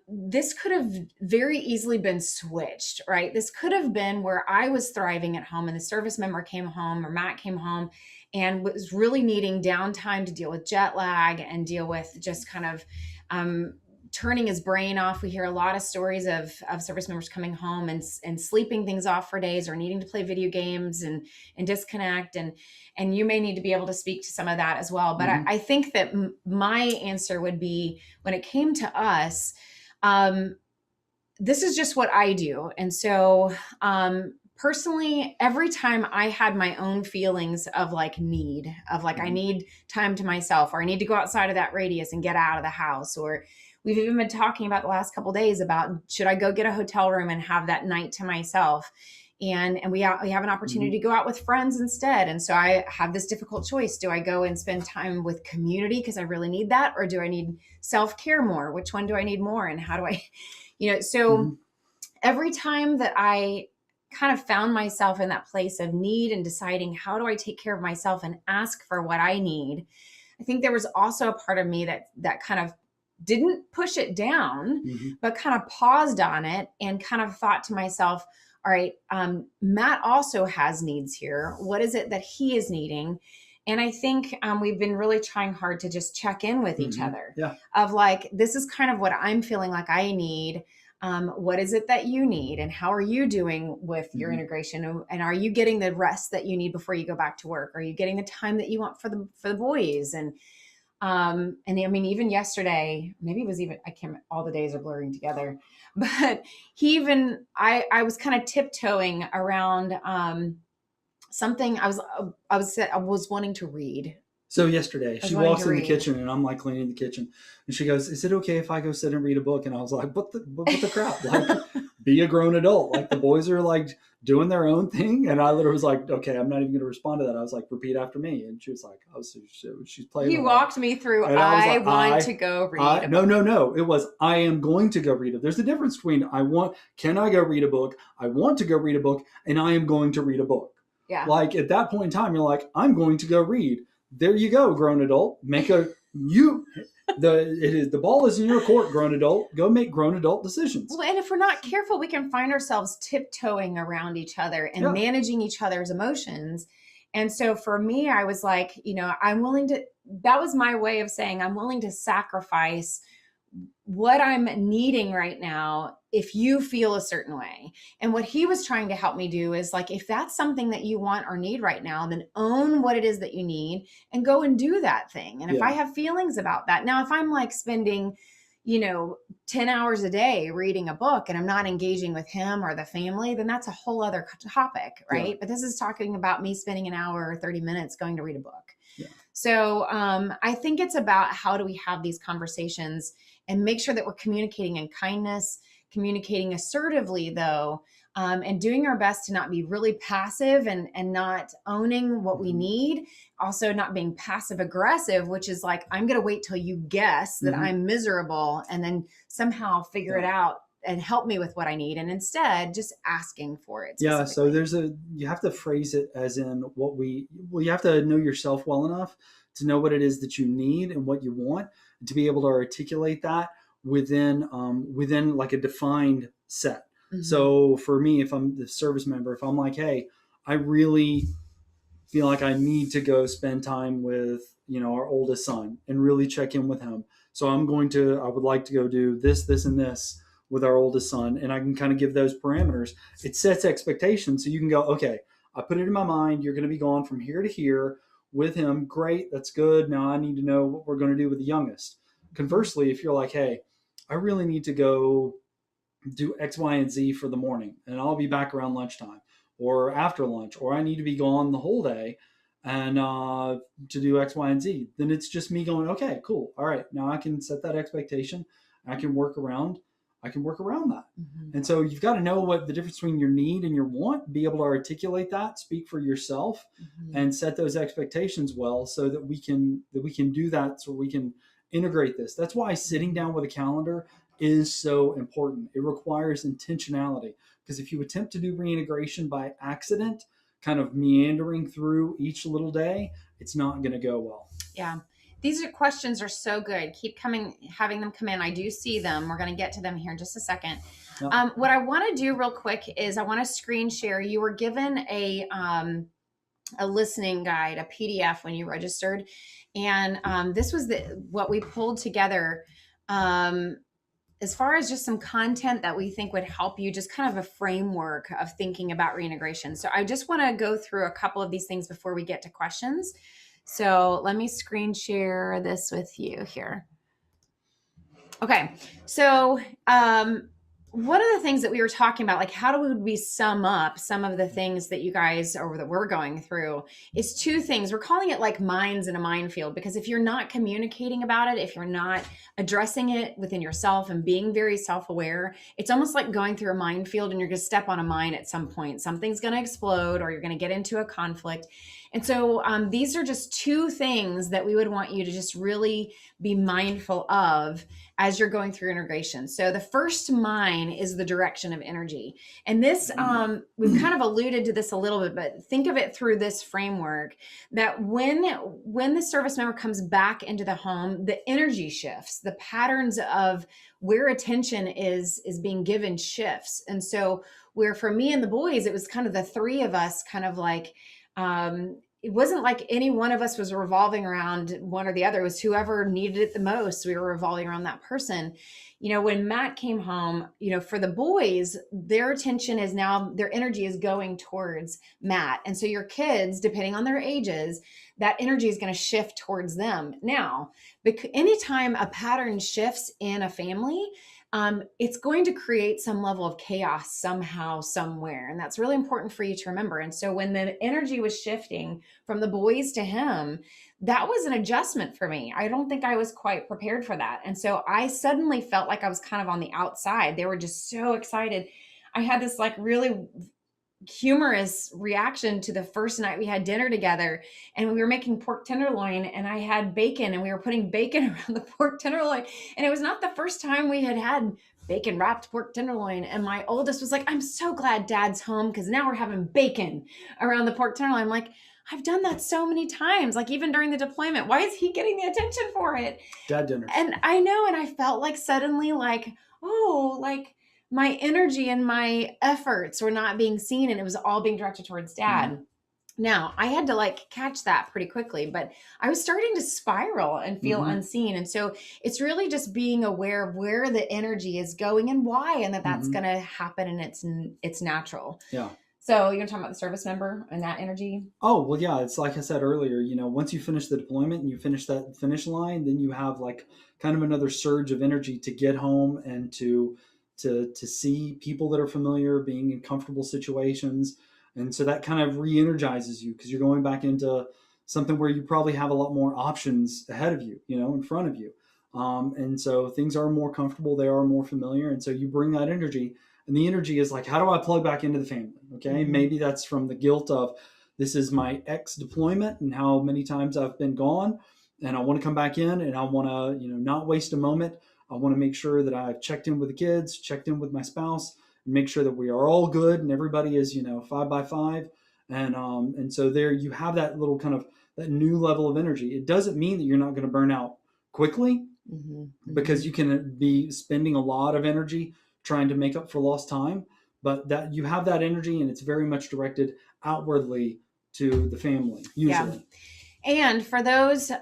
this could have very easily been switched, right? This could have been where I was thriving at home and the service member came home, or Matt came home and was really needing downtime to deal with jet lag and deal with just kind of turning his brain off. We hear a lot of stories of service members coming home and sleeping things off for days, or needing to play video games and disconnect. And you may need to be able to speak to some of that as well. But I think that my answer would be, when it came to us, this is just what I do. And so personally, every time I had my own feelings of like need, of like I need time to myself, or I need to go outside of that radius and get out of the house, or we've even been talking about the last couple of days about, should I go get a hotel room and have that night to myself? And we have an opportunity to go out with friends instead. And so I have this difficult choice. Do I go and spend time with community because I really need that? Or do I need self-care more? Which one do I need more? And how do I, so every time that I kind of found myself in that place of need and deciding, how do I take care of myself and ask for what I need? I think there was also a part of me that kind of didn't push it down, but kind of paused on it and kind of thought to myself, all right, Matt also has needs here. What is it that he is needing? And I think we've been really trying hard to just check in with each other of like, this is kind of what I'm feeling like I need. What is it that you need? And how are you doing with your integration? And are you getting the rest that you need before you go back to work? Are you getting the time that you want for the boys? And I mean, even yesterday, maybe it was even, all the days are blurring together, but I was kind of tiptoeing around something I was wanting to read. So yesterday she walks in the kitchen and I'm like cleaning the kitchen and she goes, is it okay if I go sit and read a book? And I was like, what the crap? Like, be a grown adult. Like, the boys are like doing their own thing. And I literally was like, okay, I'm not even going to respond to that. I was like, repeat after me. And she was like, oh, so she's playing. He walked me through, I want to go read. No. It was, I am going to go read it. There's a difference between can I go read a book? I want to go read a book, and I am going to read a book. Yeah. Like, at that point in time, you're like, I'm going to go read. There you go, grown adult. The ball is in your court, grown adult. Go make grown adult decisions. Well, and if we're not careful, we can find ourselves tiptoeing around each other and managing each other's emotions. And so for me, I was like, that was my way of saying, I'm willing to sacrifice what I'm needing right now if you feel a certain way. And what he was trying to help me do is like, if that's something that you want or need right now, then own what it is that you need and go and do that thing. And if I have feelings about that, now, if I'm like spending, 10 hours a day reading a book and I'm not engaging with him or the family, then that's a whole other topic, right? Yeah. But this is talking about me spending an hour or 30 minutes going to read a book. Yeah. So I think it's about, how do we have these conversations and make sure that we're communicating in kindness, communicating assertively though, and doing our best to not be really passive and not owning what we need. Also not being passive aggressive, which is like, I'm going to wait till you guess that I'm miserable and then somehow figure it out and help me with what I need. And instead just asking for it. Yeah. So you have to phrase it as in you have to know yourself well enough to know what it is that you need and what you want, and to be able to articulate that within like a defined set. So for me, if I'm the service member, if I'm like, hey, I really feel like I need to go spend time with, our oldest son and really check in with him. So I would like to go do this, this, and this with our oldest son. And I can kind of give those parameters. It sets expectations. So you can go, okay, I put it in my mind. You're going to be gone from here to here with him. Great. That's good. Now I need to know what we're going to do with the youngest. Conversely, if you're like, hey, I really need to go do X, Y, and Z for the morning, and I'll be back around lunchtime or after lunch, or I need to be gone the whole day and to do X, Y, and Z, then it's just me going, okay, cool. All right. Now I can set that expectation. I can work around that. Mm-hmm. And so you've got to know what the difference between your need and your want, be able to articulate that, speak for yourself, mm-hmm. and set those expectations well so that we can do that, so we can integrate this. That's why sitting down with a calendar is so important. It requires intentionality, because if you attempt to do reintegration by accident, kind of meandering through each little day, it's not going to go well. Yeah. These questions are so good. Keep having them come in. I do see them. We're going to get to them here in just a second. Yep. What I want to do real quick is I want to screen share. You were given a listening guide, a PDF when you registered. And this was what we pulled together as far as just some content that we think would help you, just kind of a framework of thinking about reintegration. So I just want to go through a couple of these things before we get to questions. So let me screen share this with you here. Okay. So one of the things that we were talking about, like how do we sum up some of the things that you guys or that we're going through, is two things. We're calling it like mines in a minefield, because if you're not communicating about it, if you're not addressing it within yourself and being very self-aware, it's almost like going through a minefield and you're going to step on a mine at some point. Something's going to explode or you're going to get into a conflict. And so these are just two things that we would want you to just really be mindful of as you're going through integration. So the first mine is the direction of energy. And this, we've kind of alluded to this a little bit, but think of it through this framework, that when the service member comes back into the home, the energy shifts, the patterns of where attention is being given shifts. And so where for me and the boys, it was kind of the three of us kind of like, it wasn't like any one of us was revolving around one or the other. It was whoever needed it the most. We were revolving around that person. When Matt came home, for the boys, their attention is now, their energy is going towards Matt. And so your kids, depending on their ages, that energy is going to shift towards them. Now, anytime a pattern shifts in a family, it's going to create some level of chaos somehow, somewhere. And that's really important for you to remember. And so when the energy was shifting from the boys to him, that was an adjustment for me. I don't think I was quite prepared for that. And so I suddenly felt like I was kind of on the outside. They were just so excited. I had this like really humorous reaction to the first night we had dinner together, and we were making pork tenderloin, and I had bacon, and we were putting bacon around the pork tenderloin, and it was not the first time we had bacon wrapped pork tenderloin. And my oldest was like, I'm so glad Dad's home, because now we're having bacon around the pork tenderloin. I'm like, I've done that so many times, like even during the deployment. Why is he getting the attention for it? Dad dinner. And I know, and I felt like suddenly like, oh, like my energy and my efforts were not being seen, and it was all being directed towards Dad. Mm-hmm. Now, I had to like catch that pretty quickly, but I was starting to spiral and feel unseen. And so it's really just being aware of where the energy is going and why, and that's going to happen, and it's natural. Yeah. So you're talking about the service member and that energy? Oh, well, yeah. It's like I said earlier, once you finish the deployment and you finish that finish line, then you have like kind of another surge of energy to get home and to see people that are familiar, being in comfortable situations. And so that kind of re-energizes you, because you're going back into something where you probably have a lot more options ahead of you, in front of you. And so things are more comfortable. They are more familiar. And so you bring that energy, and the energy is like, how do I plug back into the family? Okay. Maybe that's from the guilt of, this is my ex deployment and how many times I've been gone, and I want to come back in, and I want to, not waste a moment. I want to make sure that I've checked in with the kids, checked in with my spouse, and make sure that we are all good and everybody is, 5 by 5. And so there you have that little kind of that new level of energy. It doesn't mean that you're not going to burn out quickly, because you can be spending a lot of energy trying to make up for lost time, but that you have that energy, and it's very much directed outwardly to the family, usually. And for those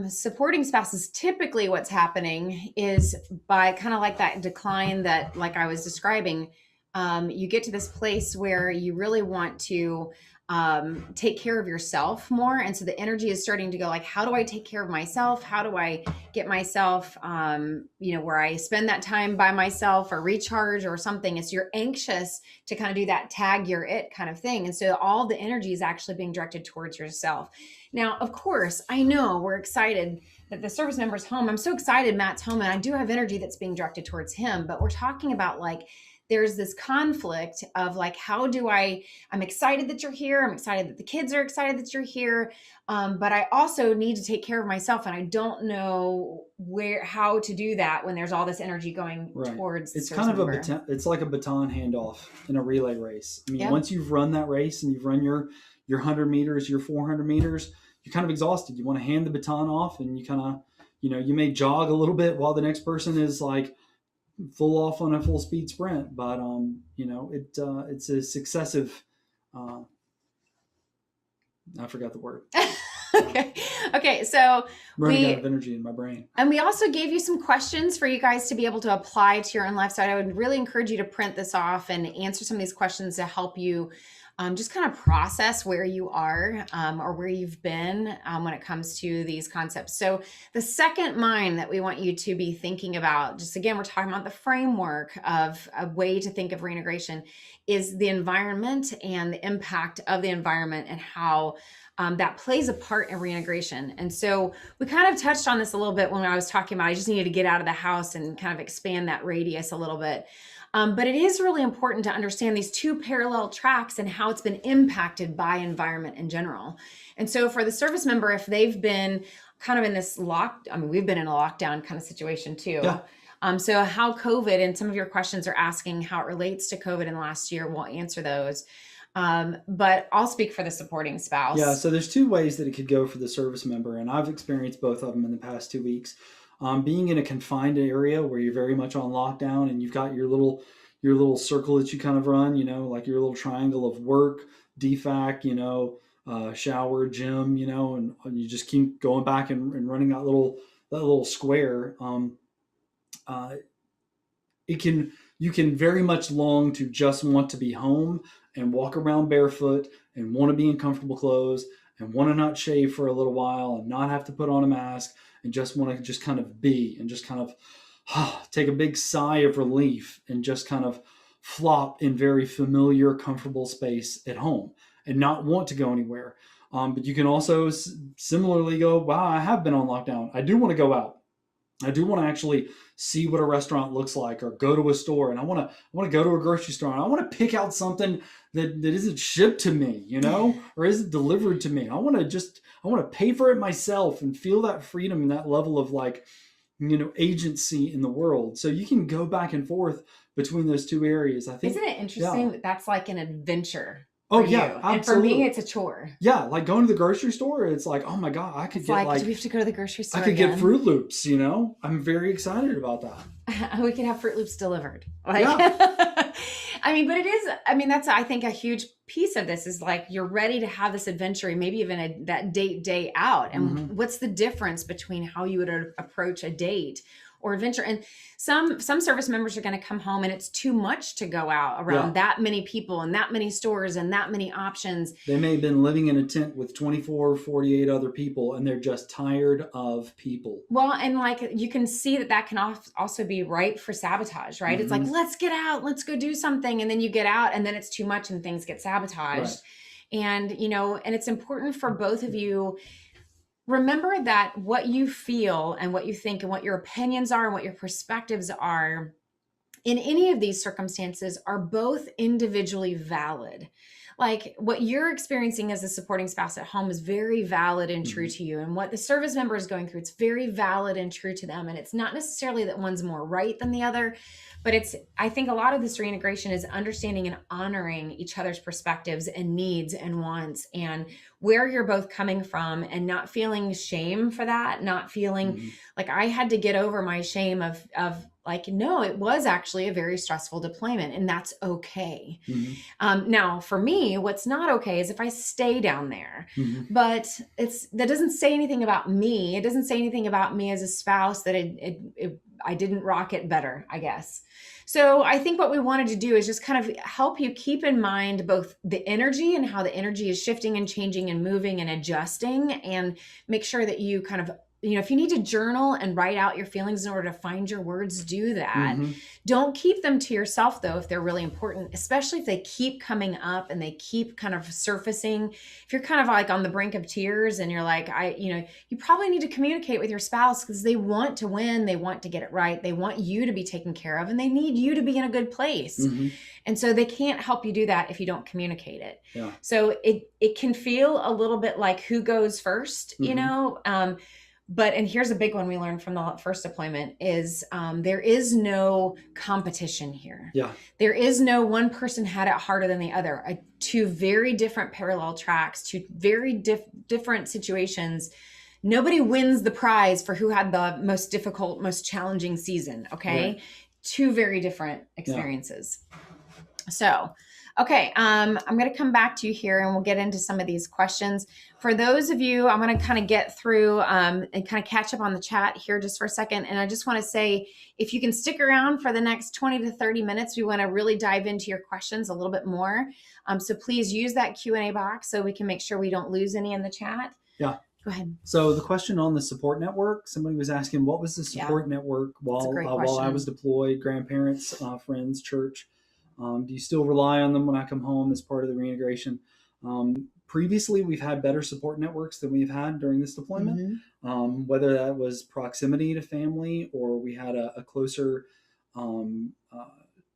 supporting spouses, typically what's happening is by kind of like that decline that, like I was describing, you get to this place where you really want to take care of yourself more. And so the energy is starting to go like, how do I take care of myself? How do I get myself, where I spend that time by myself or recharge or something? It's you're anxious to kind of do that tag you're it kind of thing. And so all the energy is actually being directed towards yourself. Now, of course, I know we're excited that the service member's home. I'm so excited Matt's home, and I do have energy that's being directed towards him, but we're talking about like, there's this conflict of like, I'm excited that you're here. I'm excited that the kids are excited that you're here. But I also need to take care of myself. And I don't know how to do that when there's all this energy going towards. It's kind of it's like a baton handoff in a relay race. I mean, once you've run that race and you've run your 100 meters, your 400 meters, you're kind of exhausted. You want to hand the baton off, and you kind of, you may jog a little bit while the next person is like full off on a full speed sprint, but it's a successive I forgot the word. Okay, so running out of energy in my brain. And we also gave you some questions for you guys to be able to apply to your own life. So I would really encourage you to print this off and answer some of these questions to help you just kind of process where you are or where you've been when it comes to these concepts. So the second mind that we want you to be thinking about, just again, we're talking about the framework of a way to think of reintegration, is the environment and the impact of the environment and how that plays a part in reintegration. And so we kind of touched on this a little bit when I was talking about, I just needed to get out of the house and kind of expand that radius a little bit. But it is really important to understand these two parallel tracks and how it's been impacted by environment in general. And so for the service member, if they've been kind of in this we've been in a lockdown kind of situation too. Yeah. So how COVID, and some of your questions are asking how it relates to COVID in the last year, we'll answer those. But I'll speak for the supporting spouse. Yeah, so there's two ways that it could go for the service member, and I've experienced both of them in the past 2 weeks. Being in a confined area where you're very much on lockdown, and you've got your little circle that you kind of run, like your little triangle of work, DFAC, shower, gym, and you just keep going back and running that little square. You can very much long to just want to be home and walk around barefoot and want to be in comfortable clothes and want to not shave for a little while and not have to put on a mask and just want to just kind of be and just kind of take a big sigh of relief and just kind of flop in very familiar, comfortable space at home and not want to go anywhere. But you can also similarly go, wow, I have been on lockdown. I do want to go out. I do want to actually see what a restaurant looks like or go to a store, and I want to go to a grocery store, and I want to pick out something that isn't shipped to me, or isn't delivered to me. I want to pay for it myself and feel that freedom and that level of agency in the world. So you can go back and forth between those two areas. I think. Isn't it interesting that that's like an adventure? Oh yeah, absolutely. And for me, it's a chore. Yeah, like going to the grocery store, it's like, oh my God, I could do we have to go to the grocery store? I could get Fruit Loops, I'm very excited about that. We could have Fruit Loops delivered. Yeah. That's, I think, a huge piece of this is like, you're ready to have this adventure and maybe even that day out. And what's the difference between how you would approach a date or adventure? And some service members are going to come home and it's too much to go out around that many people and that many stores and that many options. They may have been living in a tent with 24, 48 other people, and they're just tired of people. Well, and you can see that can also be ripe for sabotage, right? It's like, let's get out, let's go do something. And then you get out and then it's too much and things get sabotaged. Right. And, and it's important for both of you. Remember that what you feel and what you think and what your opinions are and what your perspectives are in any of these circumstances are both individually valid. Like what you're experiencing as a supporting spouse at home is very valid and true to you. And what the service member is going through, it's very valid and true to them. And it's not necessarily that one's more right than the other, but I think a lot of this reintegration is understanding and honoring each other's perspectives and needs and wants and where you're both coming from and not feeling shame for that, not feeling like I had to get over my shame of like, no, it was actually a very stressful deployment, and that's okay. Mm-hmm. Now, for me, what's not okay is if I stay down there. Mm-hmm. But that doesn't say anything about me. It doesn't say anything about me as a spouse that I didn't rock it better, I guess. So I think what we wanted to do is just kind of help you keep in mind both the energy and how the energy is shifting and changing and moving and adjusting, and make sure that you kind of, if you need to journal and write out your feelings in order to find your words, do that. Mm-hmm. Don't keep them to yourself, though, if they're really important, especially if they keep coming up and they keep kind of surfacing. If you're kind of like on the brink of tears and you're like, you probably need to communicate with your spouse, because they want to win. They want to get it right. They want you to be taken care of, and they need you to be in a good place. Mm-hmm. And so they can't help you do that if you don't communicate it. Yeah. So it can feel a little bit like who goes first, Mm-hmm. and here's a big one we learned from the first deployment is there is no competition here. Yeah. There is no one person had it harder than the other. Two very different parallel tracks, two very different situations. Nobody wins the prize for who had the most difficult, most challenging season. Okay. Right. Two very different experiences. Yeah. So, okay, I'm going to come back to you here and we'll get into some of these questions. For those of you, I'm going to kind of get through and kind of catch up on the chat here just for a second. And I just want to say, if you can stick around for the next 20 to 30 minutes, we want to really dive into your questions a little bit more. So please use that Q&A box so we can make sure we don't lose any in the chat. Yeah. Go ahead. So the question on the support network, somebody was asking, what was the support network while I was deployed, grandparents, friends, church? Do you still rely on them when I come home as part of the reintegration? Previously, we've had better support networks than we've had during this deployment, whether that was proximity to family or we had a closer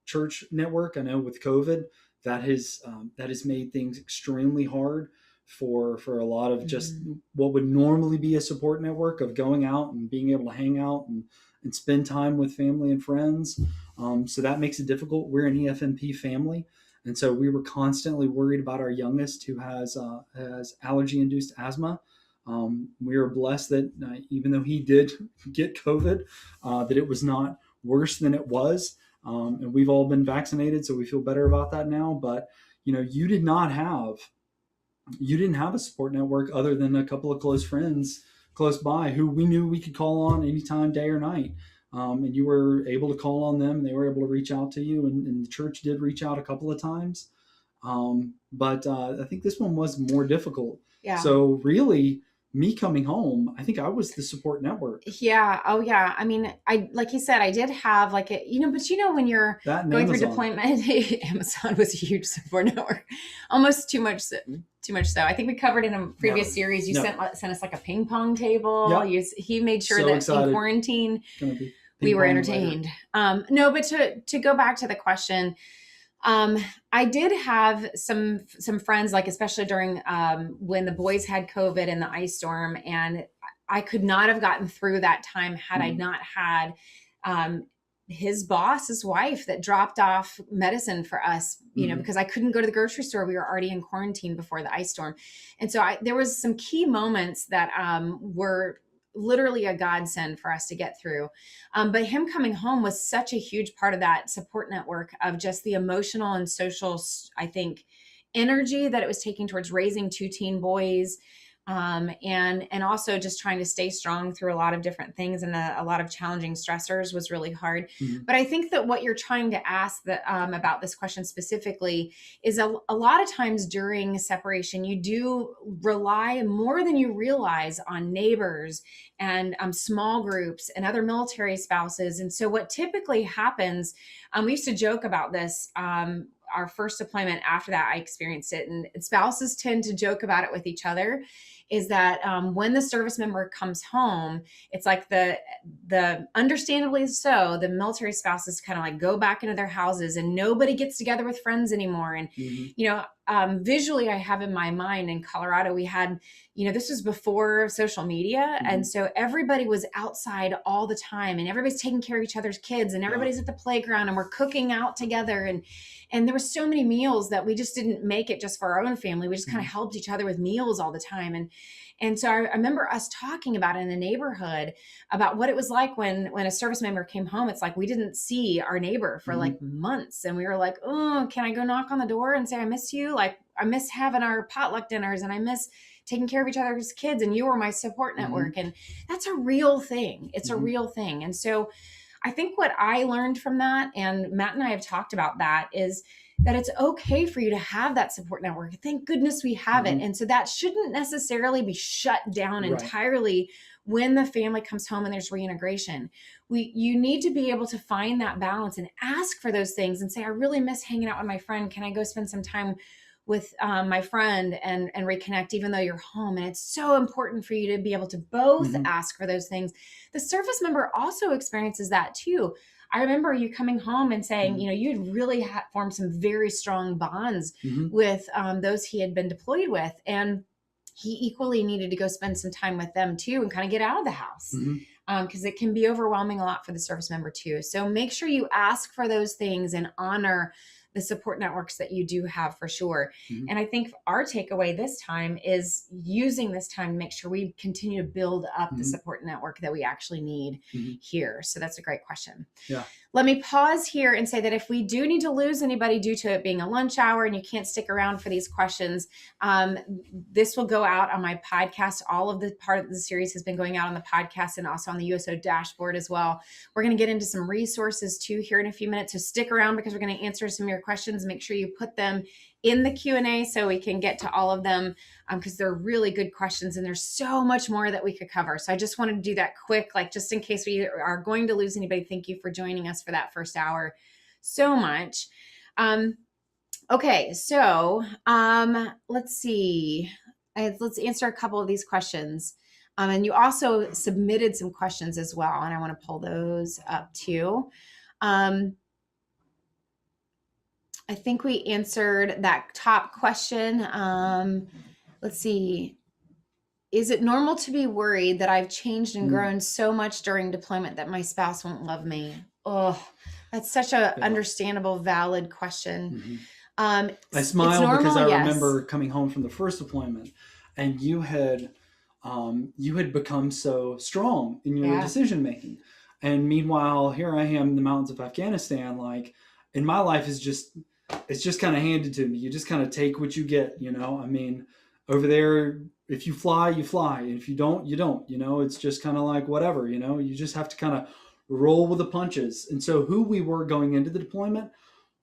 church network. I know with COVID, that has made things extremely hard for a lot of just what would normally be a support network of going out and being able to hang out and spend time with family and friends. So that makes it difficult. We're an EFMP family. And so we were constantly worried about our youngest who has allergy-induced asthma. We were blessed that even though he did get COVID, that it was not worse than it was. And we've all been vaccinated, so we feel better about that now. But, you didn't have a support network other than a couple of close friends close by who we knew we could call on anytime, day or night. And you were able to call on them. They were able to reach out to you, and the church did reach out a couple of times. But I think this one was more difficult. Yeah. So really, me coming home, I think I was the support network. Yeah. Oh yeah. I mean, like you said, I did have like but when you're going through deployment, Amazon was a huge support network, almost too much so. I think we covered in a previous series, you sent us like a ping pong table. Yep. He made sure that in quarantine we were entertained. But to go back to the question, I did have some friends, like especially during when the boys had COVID and the ice storm, and I could not have gotten through that time had I not had his boss's wife that dropped off medicine for us, because I couldn't go to the grocery store. We were already in quarantine before the ice storm. And so there was some key moments that were literally a godsend for us to get through. But him coming home was such a huge part of that support network of just the emotional and social, I think, energy that it was taking towards raising two teen boys. And also just trying to stay strong through a lot of different things and a lot of challenging stressors was really hard. But I think that what you're trying to ask about this question specifically is a lot of times during separation, you do rely more than you realize on neighbors and small groups and other military spouses. And so what typically happens, we used to joke about this, our first deployment. After that, I experienced it, and spouses tend to joke about it with each other, is that when the service member comes home, it's like the understandably so, the military spouses kind of like go back into their houses and nobody gets together with friends anymore. And, visually I have in my mind in Colorado, we had, this was before social media. And so everybody was outside all the time, and everybody's taking care of each other's kids, and everybody's at the playground, and we're cooking out together. And there were so many meals that we just didn't make it just for our own family. We just kind of helped each other with meals all the time. And so I remember us talking about in the neighborhood about what it was like when a service member came home. It's like we didn't see our neighbor for like months. And we were like, oh, can I go knock on the door and say, I miss you? Like, I miss having our potluck dinners, and I miss taking care of each other's kids, and you were my support network. And that's a real thing. It's a real thing. And so I think what I learned from that, and Matt and I have talked about that, is that it's okay for you to have that support network. Thank goodness we have it. And so that shouldn't necessarily be shut down entirely when the family comes home and there's reintegration. You need to be able to find that balance and ask for those things and say, I really miss hanging out with my friend. Can I go spend some time with my friend and reconnect, even though you're home? And it's so important for you to be able to both ask for those things. The service member also experiences that too. I remember you coming home and saying, you'd really formed some very strong bonds with those he had been deployed with. And he equally needed to go spend some time with them too, and kind of get out of the house, because it can be overwhelming a lot for the service member too. So make sure you ask for those things and honor the support networks that you do have, for sure. And I think our takeaway this time is using this time to make sure we continue to build up the support network that we actually need here. So that's a great question. Yeah. Let me pause here and say that if we do need to lose anybody due to it being a lunch hour and you can't stick around for these questions, this will go out on my podcast. All of the part of the series has been going out on the podcast and also on the USO dashboard as well. We're going to get into some resources too here in a few minutes. So stick around, because we're going to answer some of your questions. Make sure you put them in the Q&A so we can get to all of them, because they're really good questions and there's so much more that we could cover. So I just wanted to do that quick, like just in case we are going to lose anybody. Thank you for joining us for that first hour so much. Okay, so let's see. Let's answer a couple of these questions. And you also submitted some questions as well, and I want to pull those up too. I think we answered that top question. Let's see. Is it normal to be worried that I've changed and grown so much during deployment that my spouse won't love me? Oh, that's such a understandable, valid question. I smile because I remember coming home from the first deployment, and you had become so strong in your decision making. And meanwhile, here I am in the mountains of Afghanistan, like, and my life is it's just kind of handed to me. You just kind of take what you get, I mean, over there, if you fly, you fly. And if you don't, you don't, it's just kind of like whatever, you just have to kind of roll with the punches. And so who we were going into the deployment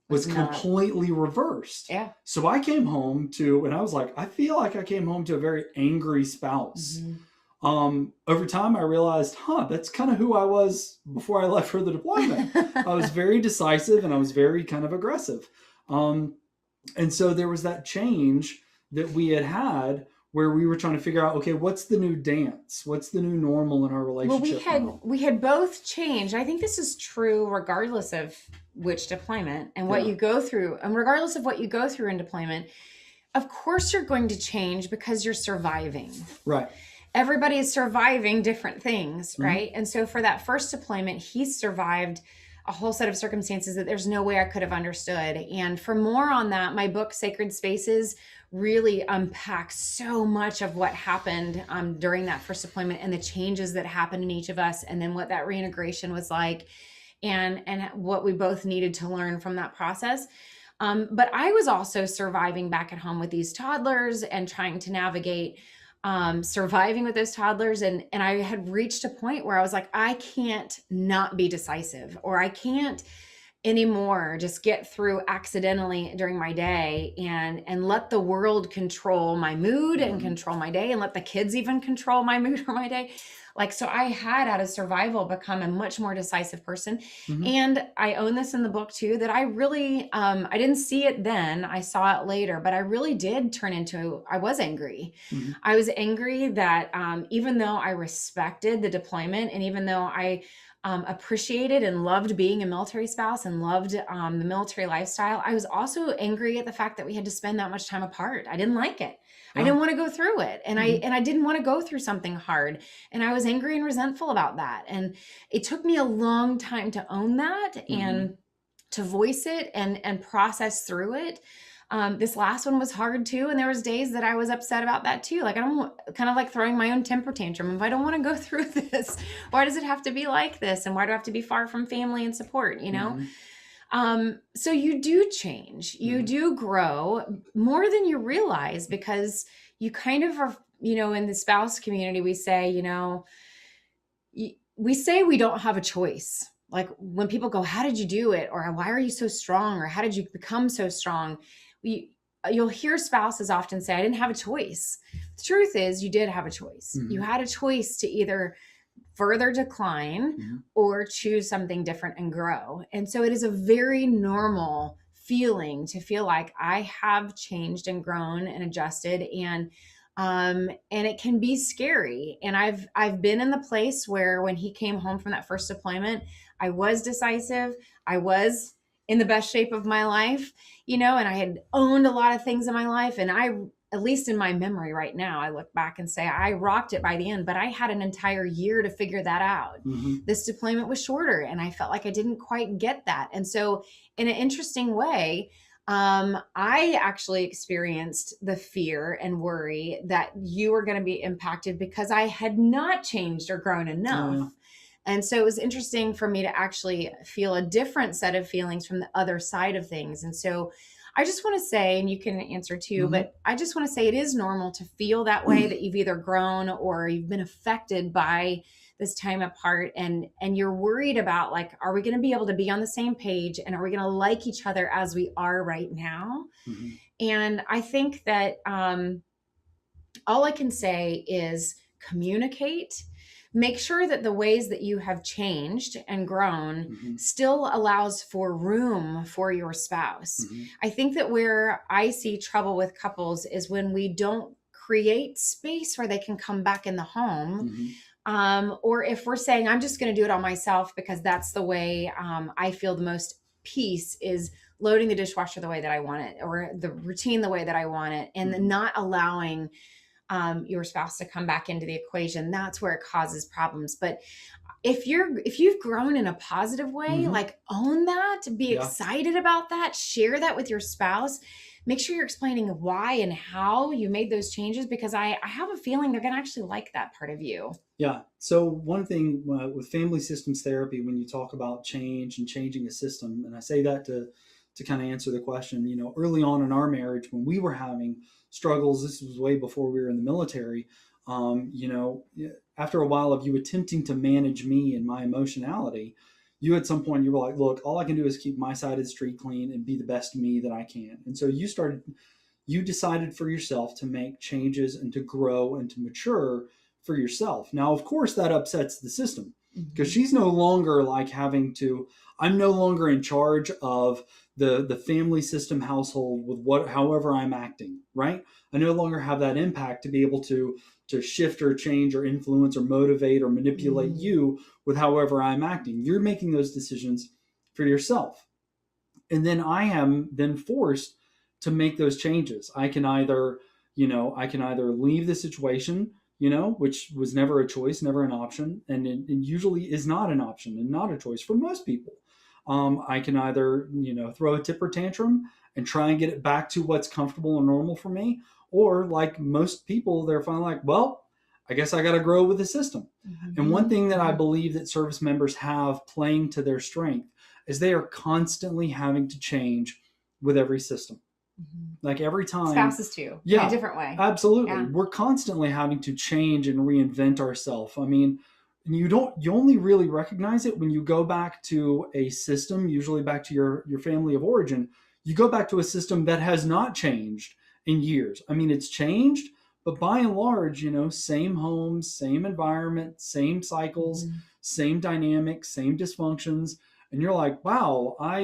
was completely reversed. Yeah. So I came home and I was like, I feel like I came home to a very angry spouse. Over time, I realized, that's kind of who I was before I left for the deployment. I was very decisive and I was very kind of aggressive. And so there was that change that we had where we were trying to figure out, okay, what's the new dance? What's the new normal in our relationship? Well, we had both changed. I think this is true regardless of which deployment and what you go through. And regardless of what you go through in deployment, of course you're going to change because you're surviving. Right. Everybody is surviving different things, right? And so for that first deployment, he survived a whole set of circumstances that there's no way I could have understood. And for more on that, my book, Sacred Spaces, really unpacks so much of what happened during that first deployment and the changes that happened in each of us, and then what that reintegration was like, and what we both needed to learn from that process. But I was also surviving back at home with these toddlers and trying to navigate surviving with those toddlers. And I had reached a point where I was like, I can't not be decisive, or I can't anymore just get through accidentally during my day and let the world control my mood and control my day, and let the kids even control my mood or my day. Like, so I had, out of survival, become a much more decisive person. And I own this in the book too, that I really, I didn't see it then, I saw it later, but I really did turn into, I was angry. I was angry that even though I respected the deployment, and even though I appreciated and loved being a military spouse and loved the military lifestyle, I was also angry at the fact that we had to spend that much time apart. I didn't like it. I didn't want to go through it. And I didn't want to go through something hard. And I was angry and resentful about that. And it took me a long time to own that and to voice it and process through it. This last one was hard too. And there was days that I was upset about that too. Like, I don't kind of like throwing my own temper tantrum. If I don't want to go through this, why does it have to be like this? And why do I have to be far from family and support, you know? So you do change, you do grow more than you realize, because you kind of are, you know, in the spouse community, we say, you know, we say we don't have a choice. Like when people go, how did you do it? Or why are you so strong? Or how did you become so strong? You'll hear spouses often say, I didn't have a choice. The truth is you did have a choice. You had a choice to either further decline or choose something different and grow. And so it is a very normal feeling to feel like I have changed and grown and adjusted, and it can be scary. And I've been in the place where when he came home from that first deployment, I was decisive. I was in the best shape of my life, you know, and I had owned a lot of things in my life. And at least in my memory right now, I look back and say I rocked it by the end, but I had an entire year to figure that out. This deployment was shorter and I felt like I didn't quite get that. And so in an interesting way, I actually experienced the fear and worry that you were going to be impacted because I had not changed or grown enough. And so it was interesting for me to actually feel a different set of feelings from the other side of things. And so I just want to say, and you can answer too, but I just want to say it is normal to feel that way, that you've either grown or you've been affected by this time apart, and you're worried about, like, are we going to be able to be on the same page, and are we going to like each other as we are right now? And I think that all I can say is communicate. Make sure that the ways that you have changed and grown still allows for room for your spouse. I think that where I see trouble with couples is when we don't create space where they can come back in the home. Or if we're saying, I'm just going to do it on myself because that's the way I feel the most peace, is loading the dishwasher the way that I want it, or the routine the way that I want it, and then not allowing your spouse to come back into the equation. That's where it causes problems. But if you've grown in a positive way, like, own that, be excited about that, share that with your spouse. Make sure you're explaining why and how you made those changes, because I have a feeling they're going to actually like that part of you. Yeah. So one thing with family systems therapy, when you talk about change and changing a system, and I say that to kind of answer the question, you know, early on in our marriage, when we were having struggles, this was way before we were in the military, you know, after a while of you attempting to manage me and my emotionality, you at some point, you were like, look, all I can do is keep my side of the street clean and be the best me that I can. And so you decided for yourself to make changes and to grow and to mature for yourself. Now, of course, that upsets the system, because she's no longer like I'm no longer in charge of the family system household with however I'm acting, right? I no longer have that impact to be able to shift or change or influence or motivate or manipulate you with however I'm acting. You're making those decisions for yourself. And then I am then forced to make those changes. I can either leave the situation, you know, which was never a choice, never an option. And it usually is not an option and not a choice for most people. I can either, you know, throw a temper tantrum and try and get it back to what's comfortable and normal for me. Or like most people, they're finally like, well, I guess I got to grow with the system. And one thing that I believe that service members have playing to their strength is they are constantly having to change with every system. Like every time. Spouses too. Yeah. In a different way. Absolutely. Yeah. We're constantly having to change and reinvent ourselves. I mean, you only really recognize it when you go back to a system, usually back to your family of origin. You go back to a system that has not changed in years. I mean, it's changed, but by and large, you know, same homes, same environment, same cycles, same dynamics, same dysfunctions. And you're like, wow, I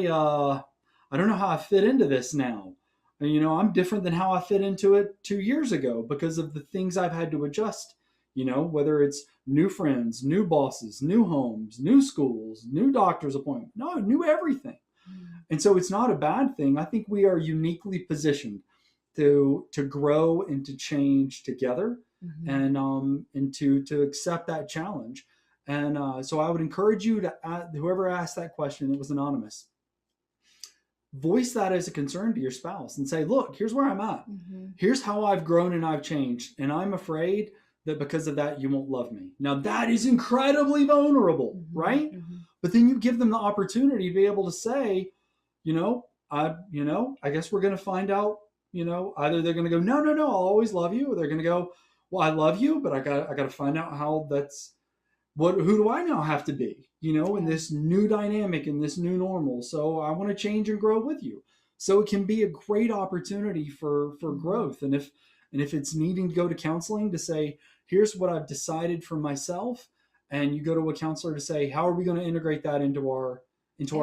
don't know how I fit into this now. And, you know, I'm different than how I fit into it 2 years ago because of the things I've had to adjust whether it's new friends, new bosses, new homes, new schools, new doctor's appointment, no, new everything. And so it's not a bad thing. I think we are uniquely positioned to grow and to change together, and to accept that challenge. And so I would encourage you to, whoever asked that question, it was anonymous, voice that as a concern to your spouse and say, look, here's where I'm at. Here's how I've grown and I've changed. And I'm afraid that because of that, you won't love me. Now that is incredibly vulnerable, right? But then you give them the opportunity to be able to say, I guess we're going to find out, either they're going to go, no, I'll always love you. Or they're going to go, well, I love you, but I got to find out how who do I now have to be, in this new dynamic, in this new normal. So I want to change and grow with you. So it can be a great opportunity for growth. And if it's needing to go to counseling to say, here's what I've decided for myself. And you go to a counselor to say, how are we going to integrate that into our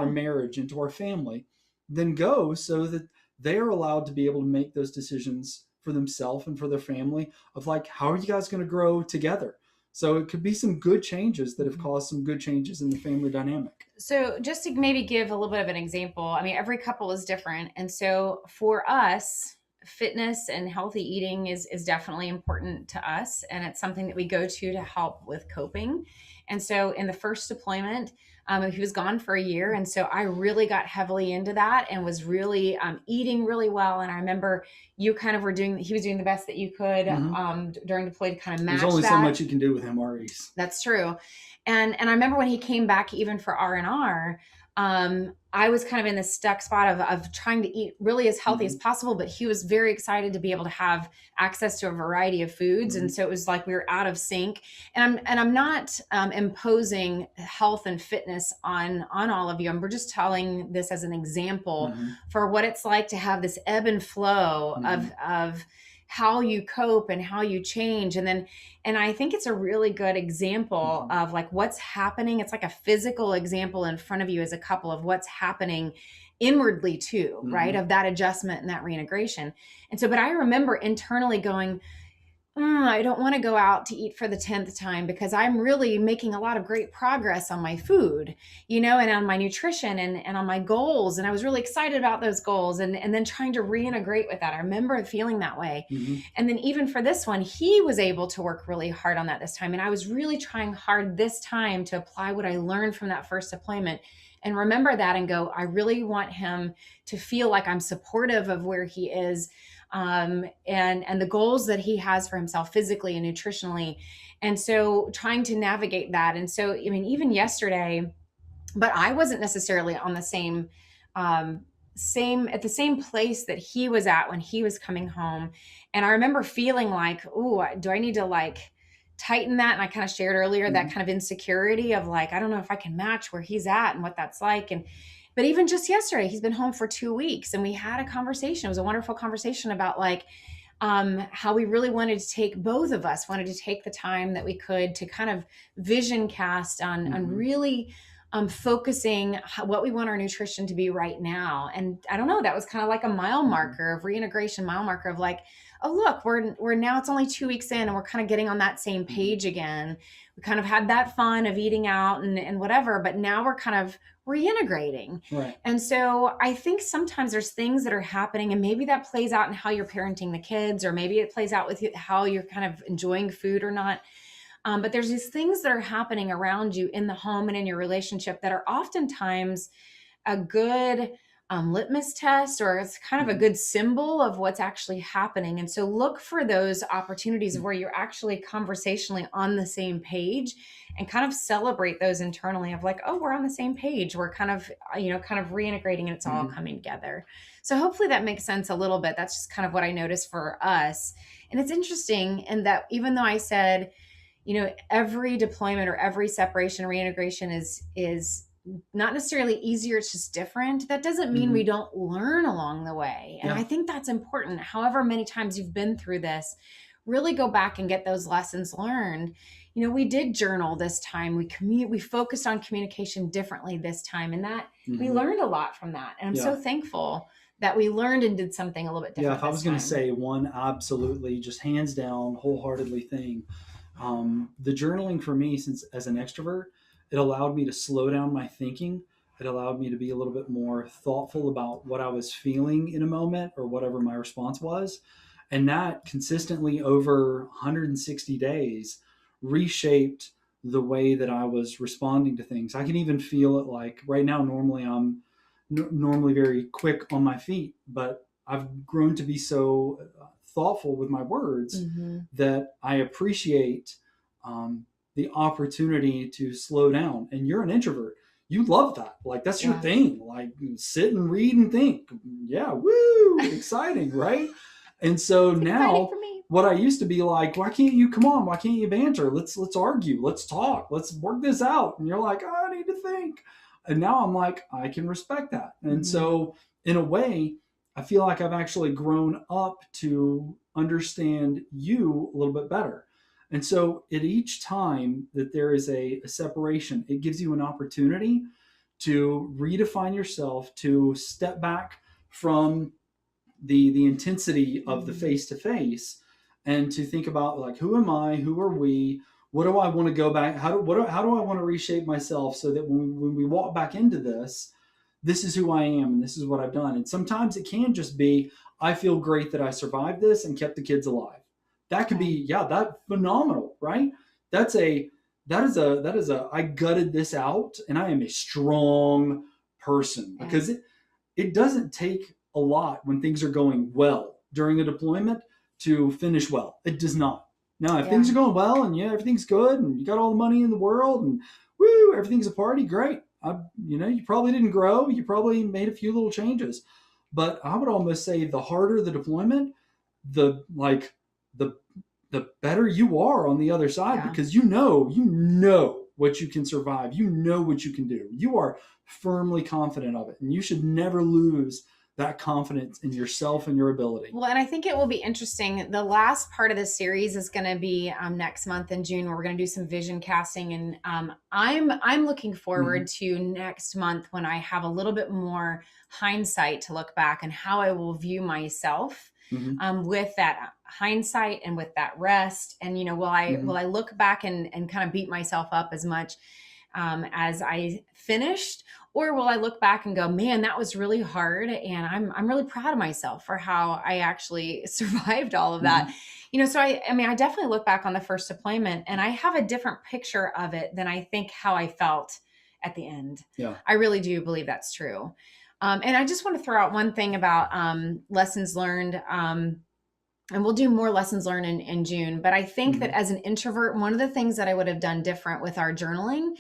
marriage, into our family, then go, so that they are allowed to be able to make those decisions for themselves and for their family of like, how are you guys going to grow together? So it could be some good changes that have caused some good changes in the family dynamic. So just to maybe give a little bit of an example, I mean, every couple is different. And so for us, fitness and healthy eating is definitely important to us. And it's something that we go to help with coping. And so in the first deployment, he was gone for a year. And so I really got heavily into that and was really eating really well. And I remember you kind of he was doing the best that you could during deploy to kind of match that. There's only so much you can do with MREs. That's true. And I remember when he came back, even for R&R, I was kind of in this stuck spot of trying to eat really as healthy as possible, but he was very excited to be able to have access to a variety of foods. And so it was like we were out of sync. And I'm not imposing health and fitness on all of you. We're just telling this as an example for what it's like to have this ebb and flow of how you cope and how you change. And I think it's a really good example of like what's happening. It's like a physical example in front of you as a couple of what's happening inwardly too, right? Of that adjustment and that reintegration. And so, but I remember internally going, I don't want to go out to eat for the 10th time because I'm really making a lot of great progress on my food, and on my nutrition and on my goals. And I was really excited about those goals and then trying to reintegrate with that. I remember feeling that way. And then even for this one, he was able to work really hard on that this time. And I was really trying hard this time to apply what I learned from that first deployment and remember that and go, I really want him to feel like I'm supportive of where he is. And the goals that he has for himself physically and nutritionally. And so trying to navigate that. And so, I mean, even yesterday, but I wasn't necessarily on the same at the same place that he was at when he was coming home. And I remember feeling like, do I need to like tighten that? And I kind of shared earlier that kind of insecurity of like, I don't know if I can match where he's at and what that's like. But even just yesterday, he's been home for 2 weeks and we had a conversation. It was a wonderful conversation about like how we really wanted to take, both of us wanted to take the time that we could to kind of vision cast on really focusing what we want our nutrition to be right now. And I don't know, that was kind of like a mile marker of reintegration, mile marker of like, oh, look, we're now it's only 2 weeks in and we're kind of getting on that same page again. We kind of had that fun of eating out and whatever, but now we're kind of reintegrating. Right. And so I think sometimes there's things that are happening and maybe that plays out in how you're parenting the kids, or maybe it plays out with how you're kind of enjoying food or not. But there's these things that are happening around you in the home and in your relationship that are oftentimes a good litmus test, or it's kind of a good symbol of what's actually happening. And so look for those opportunities where you're actually conversationally on the same page and kind of celebrate those internally of like, oh, we're on the same page. We're kind of reintegrating and it's all coming together. So hopefully that makes sense a little bit. That's just kind of what I noticed for us. And it's interesting in that even though I said, every deployment or every separation reintegration is not necessarily easier, it's just different. That doesn't mean we don't learn along the way. And I think that's important. However many times you've been through this, really go back and get those lessons learned. We did journal this time. We focused on communication differently this time, and that we learned a lot from that. And I'm so thankful that we learned and did something a little bit different. Yeah, if I was going to say one absolutely just hands down, wholeheartedly thing, The journaling for me, since as an extrovert, it allowed me to slow down my thinking. It allowed me to be a little bit more thoughtful about what I was feeling in a moment or whatever my response was. And that consistently over 160 days reshaped the way that I was responding to things. I can even feel it like right now, normally I'm normally very quick on my feet, but I've grown to be so thoughtful with my words that I appreciate the opportunity to slow down. And you're an introvert. You love that. Like, that's your thing. Like, sit and read and think. Yeah, woo, exciting, right? And so now, what I used to be like, why can't you come on? Why can't you banter? Let's argue. Let's talk. Let's work this out. And you're like, oh, I need to think. And now I'm like, I can respect that. And so in a way, I feel like I've actually grown up to understand you a little bit better. And so at each time that there is a separation, it gives you an opportunity to redefine yourself, to step back from the intensity of the face to face, and to think about, like, who am I? Who are we? What do I want to go back? How do I want to reshape myself so that when we walk back into this, this is who I am and this is what I've done. And sometimes it can just be, I feel great that I survived this and kept the kids alive. That could be, that's phenomenal, right? That is a I gutted this out and I am a strong person, because it doesn't take a lot when things are going well during a deployment to finish well. It does not. Now, if things are going well and everything's good and you got all the money in the world and woo, everything's a party, great. You probably didn't grow. You probably made a few little changes, but I would almost say the harder the deployment, the better you are on the other side, because you know what you can survive. You know what you can do. You are firmly confident of it, and you should never lose that confidence in yourself and your ability. Well, and I think it will be interesting. The last part of this series is going to be next month in June, where we're going to do some vision casting. And I'm looking forward to next month, when I have a little bit more hindsight to look back and how I will view myself with that hindsight and with that rest. And, will I look back and kind of beat myself up as much as I finished? Or will I look back and go, man, that was really hard, and I'm really proud of myself for how I actually survived all of that. So I definitely look back on the first deployment, and I have a different picture of it than I think how I felt at the end. Yeah. I really do believe that's true. And I just want to throw out one thing about lessons learned. And we'll do more lessons learned in June. But I think that as an introvert, one of the things that I would have done different with our journaling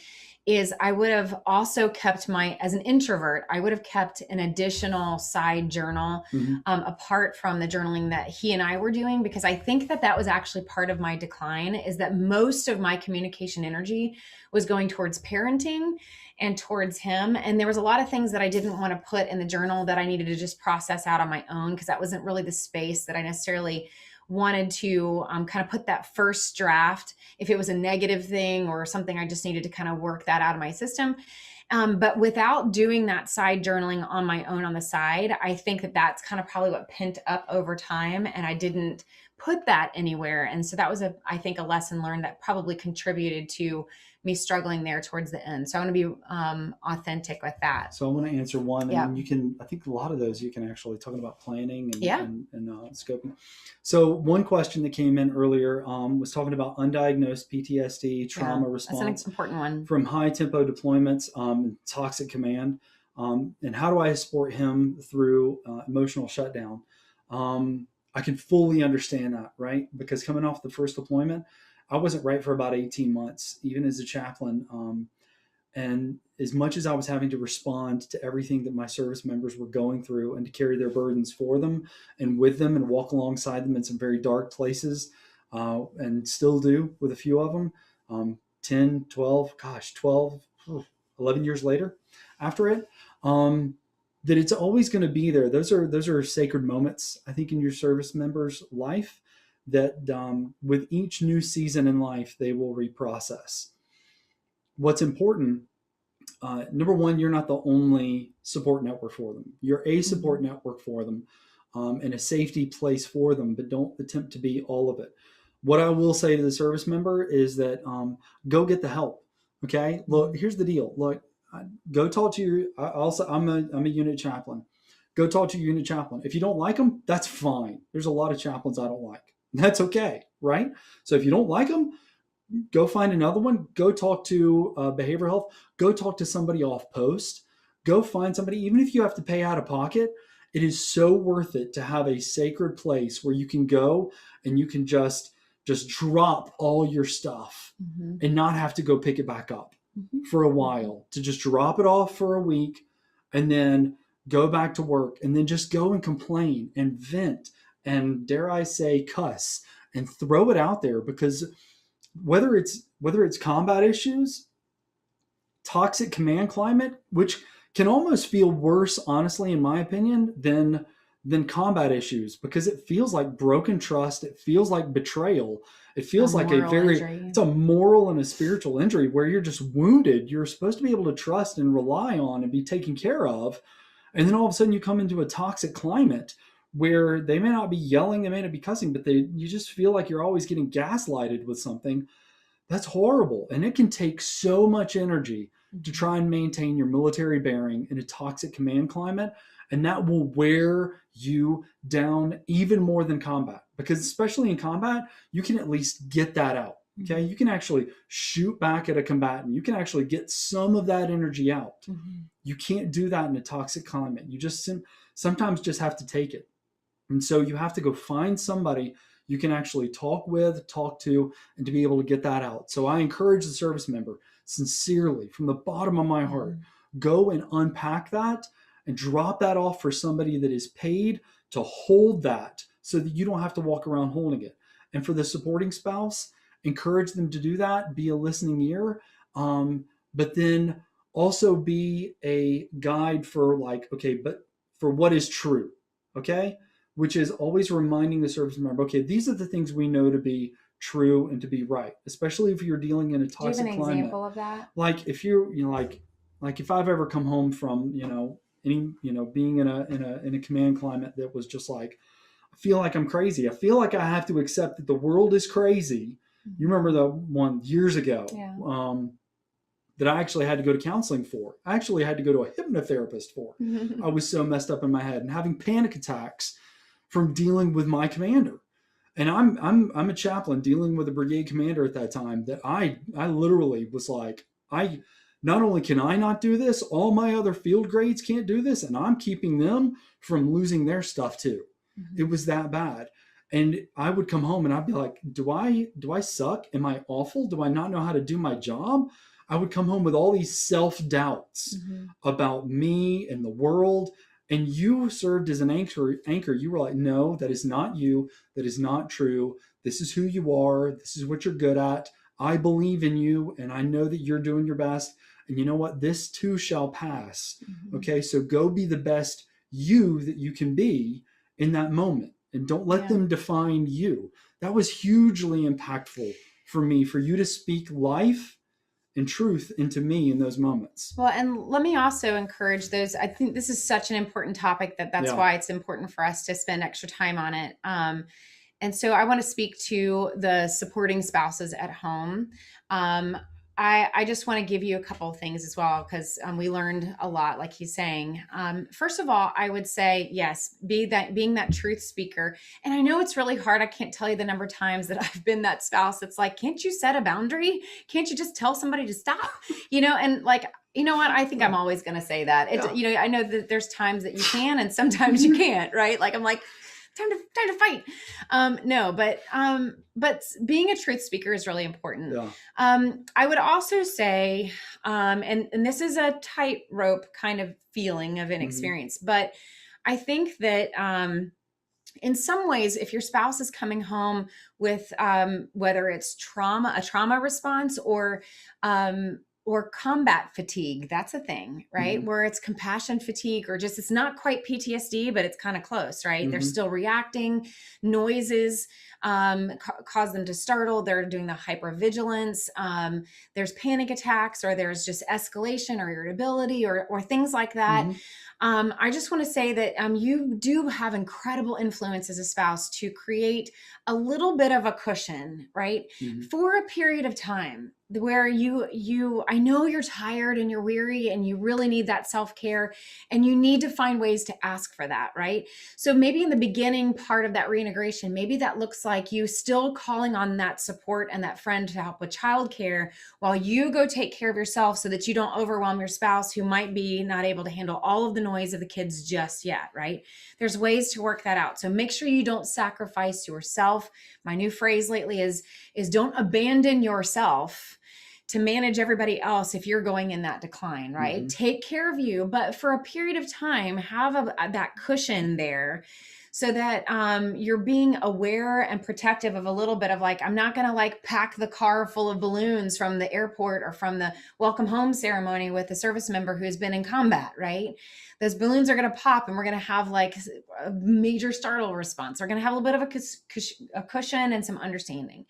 is I would have also kept as an introvert, I would have kept an additional side journal apart from the journaling that he and I were doing, because I think that was actually part of my decline, is that most of my communication energy was going towards parenting and towards him. And there was a lot of things that I didn't want to put in the journal that I needed to just process out on my own, because that wasn't really the space that I necessarily wanted to kind of put that first draft, if it was a negative thing or something, I just needed to kind of work that out of my system. But without doing that side journaling on my own on the side, I think that's kind of probably what pent up over time, and I didn't put that anywhere. And so that was I think a lesson learned that probably contributed to me struggling there towards the end. So I want to be authentic with that. So I want to answer one, and you can, I think a lot of those you can actually talking about planning and scoping. So one question that came in earlier was talking about undiagnosed PTSD trauma response. That's an important one. From high tempo deployments, toxic command, and how do I support him through emotional shutdown? I can fully understand that, right? Because coming off the first deployment, I wasn't right for about 18 months, even as a chaplain. And as much as I was having to respond to everything that my service members were going through and to carry their burdens for them and with them and walk alongside them in some very dark places, and still do with a few of them, 10, 12, 11 years later after it, that it's always going to be there. Those are sacred moments, I think, in your service member's life, that with each new season in life, they will reprocess. What's important, number one, you're not the only support network for them. You're a support network for them, and a safety place for them, but don't attempt to be all of it. What I will say to the service member is that go get the help. Okay. Look, here's the deal. Look, go talk to your. I'm a unit chaplain. Go talk to your unit chaplain. If you don't like them, that's fine. There's a lot of chaplains I don't like. That's okay, right? So if you don't like them, go find another one. Go talk to behavioral health. Go talk to somebody off post. Go find somebody, even if you have to pay out of pocket. It is so worth it to have a sacred place where you can go and you can just drop all your stuff and not have to go pick it back up for a while, to just drop it off for a week and then go back to work, and then just go and complain and vent and, dare I say, cuss and throw it out there. Because whether it's combat issues, toxic command climate, which can almost feel worse, honestly, in my opinion, than combat issues, because it feels like broken trust. It feels like betrayal. It feels like it's a moral and a spiritual injury where you're just wounded. You're supposed to be able to trust and rely on and be taken care of. And then all of a sudden you come into a toxic climate where they may not be yelling, they may not be cussing, but you just feel like you're always getting gaslighted with something. That's horrible. And it can take so much energy to try and maintain your military bearing in a toxic command climate. And that will wear you down even more than combat, because especially in combat, you can at least get that out. Okay. You can actually shoot back at a combatant. You can actually get some of that energy out. You can't do that in a toxic climate. You just sometimes just have to take it. And so you have to go find somebody you can actually talk to, and to be able to get that out. So I encourage the service member sincerely, from the bottom of my heart, go and unpack that and drop that off for somebody that is paid to hold that, so that you don't have to walk around holding it. And for the supporting spouse, encourage them to do that, be a listening ear, but then also be a guide for but for what is true, okay? Which is always reminding the service member, okay, these are the things we know to be true and to be right, especially if you're dealing in a toxic climate. Do you have an example of that? Like if you're, like if I've ever come home from, being in a command climate that was just like, I feel like I'm crazy. I feel like I have to accept that the world is crazy. You remember the one years ago, that I actually had to go to counseling for. I actually had to go to a hypnotherapist for. I was so messed up in my head and having panic attacks from dealing with my commander. And I'm a chaplain dealing with a brigade commander at that time, that I literally was like, not only can I not do this, all my other field grades can't do this, and I'm keeping them from losing their stuff too. It was that bad. And I would come home and I'd be like, do I suck? Am I awful? Do I not know how to do my job? I would come home with all these self-doubts about me and the world. And you served as an anchor. You were like, no, that is not you. That is not true. This is who you are. This is what you're good at. I believe in you, and I know that you're doing your best. And you know what? This too shall pass. Okay, so go be the best you that you can be in that moment. And don't let them define you. That was hugely impactful for me, for you to speak life and truth into me in those moments. Well, and let me also encourage those. I think this is such an important topic that's why it's important for us to spend extra time on it. And so I want to speak to the supporting spouses at home. I just want to give you a couple of things as well, because we learned a lot, like he's saying. First of all, I would say, yes, being that truth speaker. And I know it's really hard. I can't tell you the number of times that I've been that spouse that's like, can't you set a boundary? Can't you just tell somebody to stop? And like, you know what? I think I'm always going to say that. I know that there's times that you can and sometimes you can't, right? Like, I'm like, time to fight. But being a truth speaker is really important. I would also say, and this is a tightrope kind of feeling of inexperience, but I think that in some ways, if your spouse is coming home with whether it's a trauma response, or or combat fatigue. That's a thing, right? Where it's compassion fatigue, or just, it's not quite PTSD, but it's kind of close, right? They're still reacting. Noises cause them to startle. They're doing the hypervigilance. There's panic attacks, or there's just escalation or irritability, or things like that. I just want to say that you do have incredible influence as a spouse to create a little bit of a cushion, right? For a period of time where I know you're tired and you're weary and you really need that self-care, and you need to find ways to ask for that, right? So maybe in the beginning part of that reintegration, maybe that looks like you still calling on that support and that friend to help with childcare while you go take care of yourself, so that you don't overwhelm your spouse, who might be not able to handle all of the noise of the kids just yet, right? There's ways to work that out. So make sure you don't sacrifice yourself. My new phrase lately is don't abandon yourself to manage everybody else if you're going in that decline, right? Take care of you, but for a period of time, have that cushion there, so that you're being aware and protective of a little bit of like, I'm not going to like pack the car full of balloons from the airport or from the welcome home ceremony with a service member who's been in combat, right? Those balloons are going to pop, and we're going to have like a major startle response. We're going to have a little bit of a cushion and some understanding.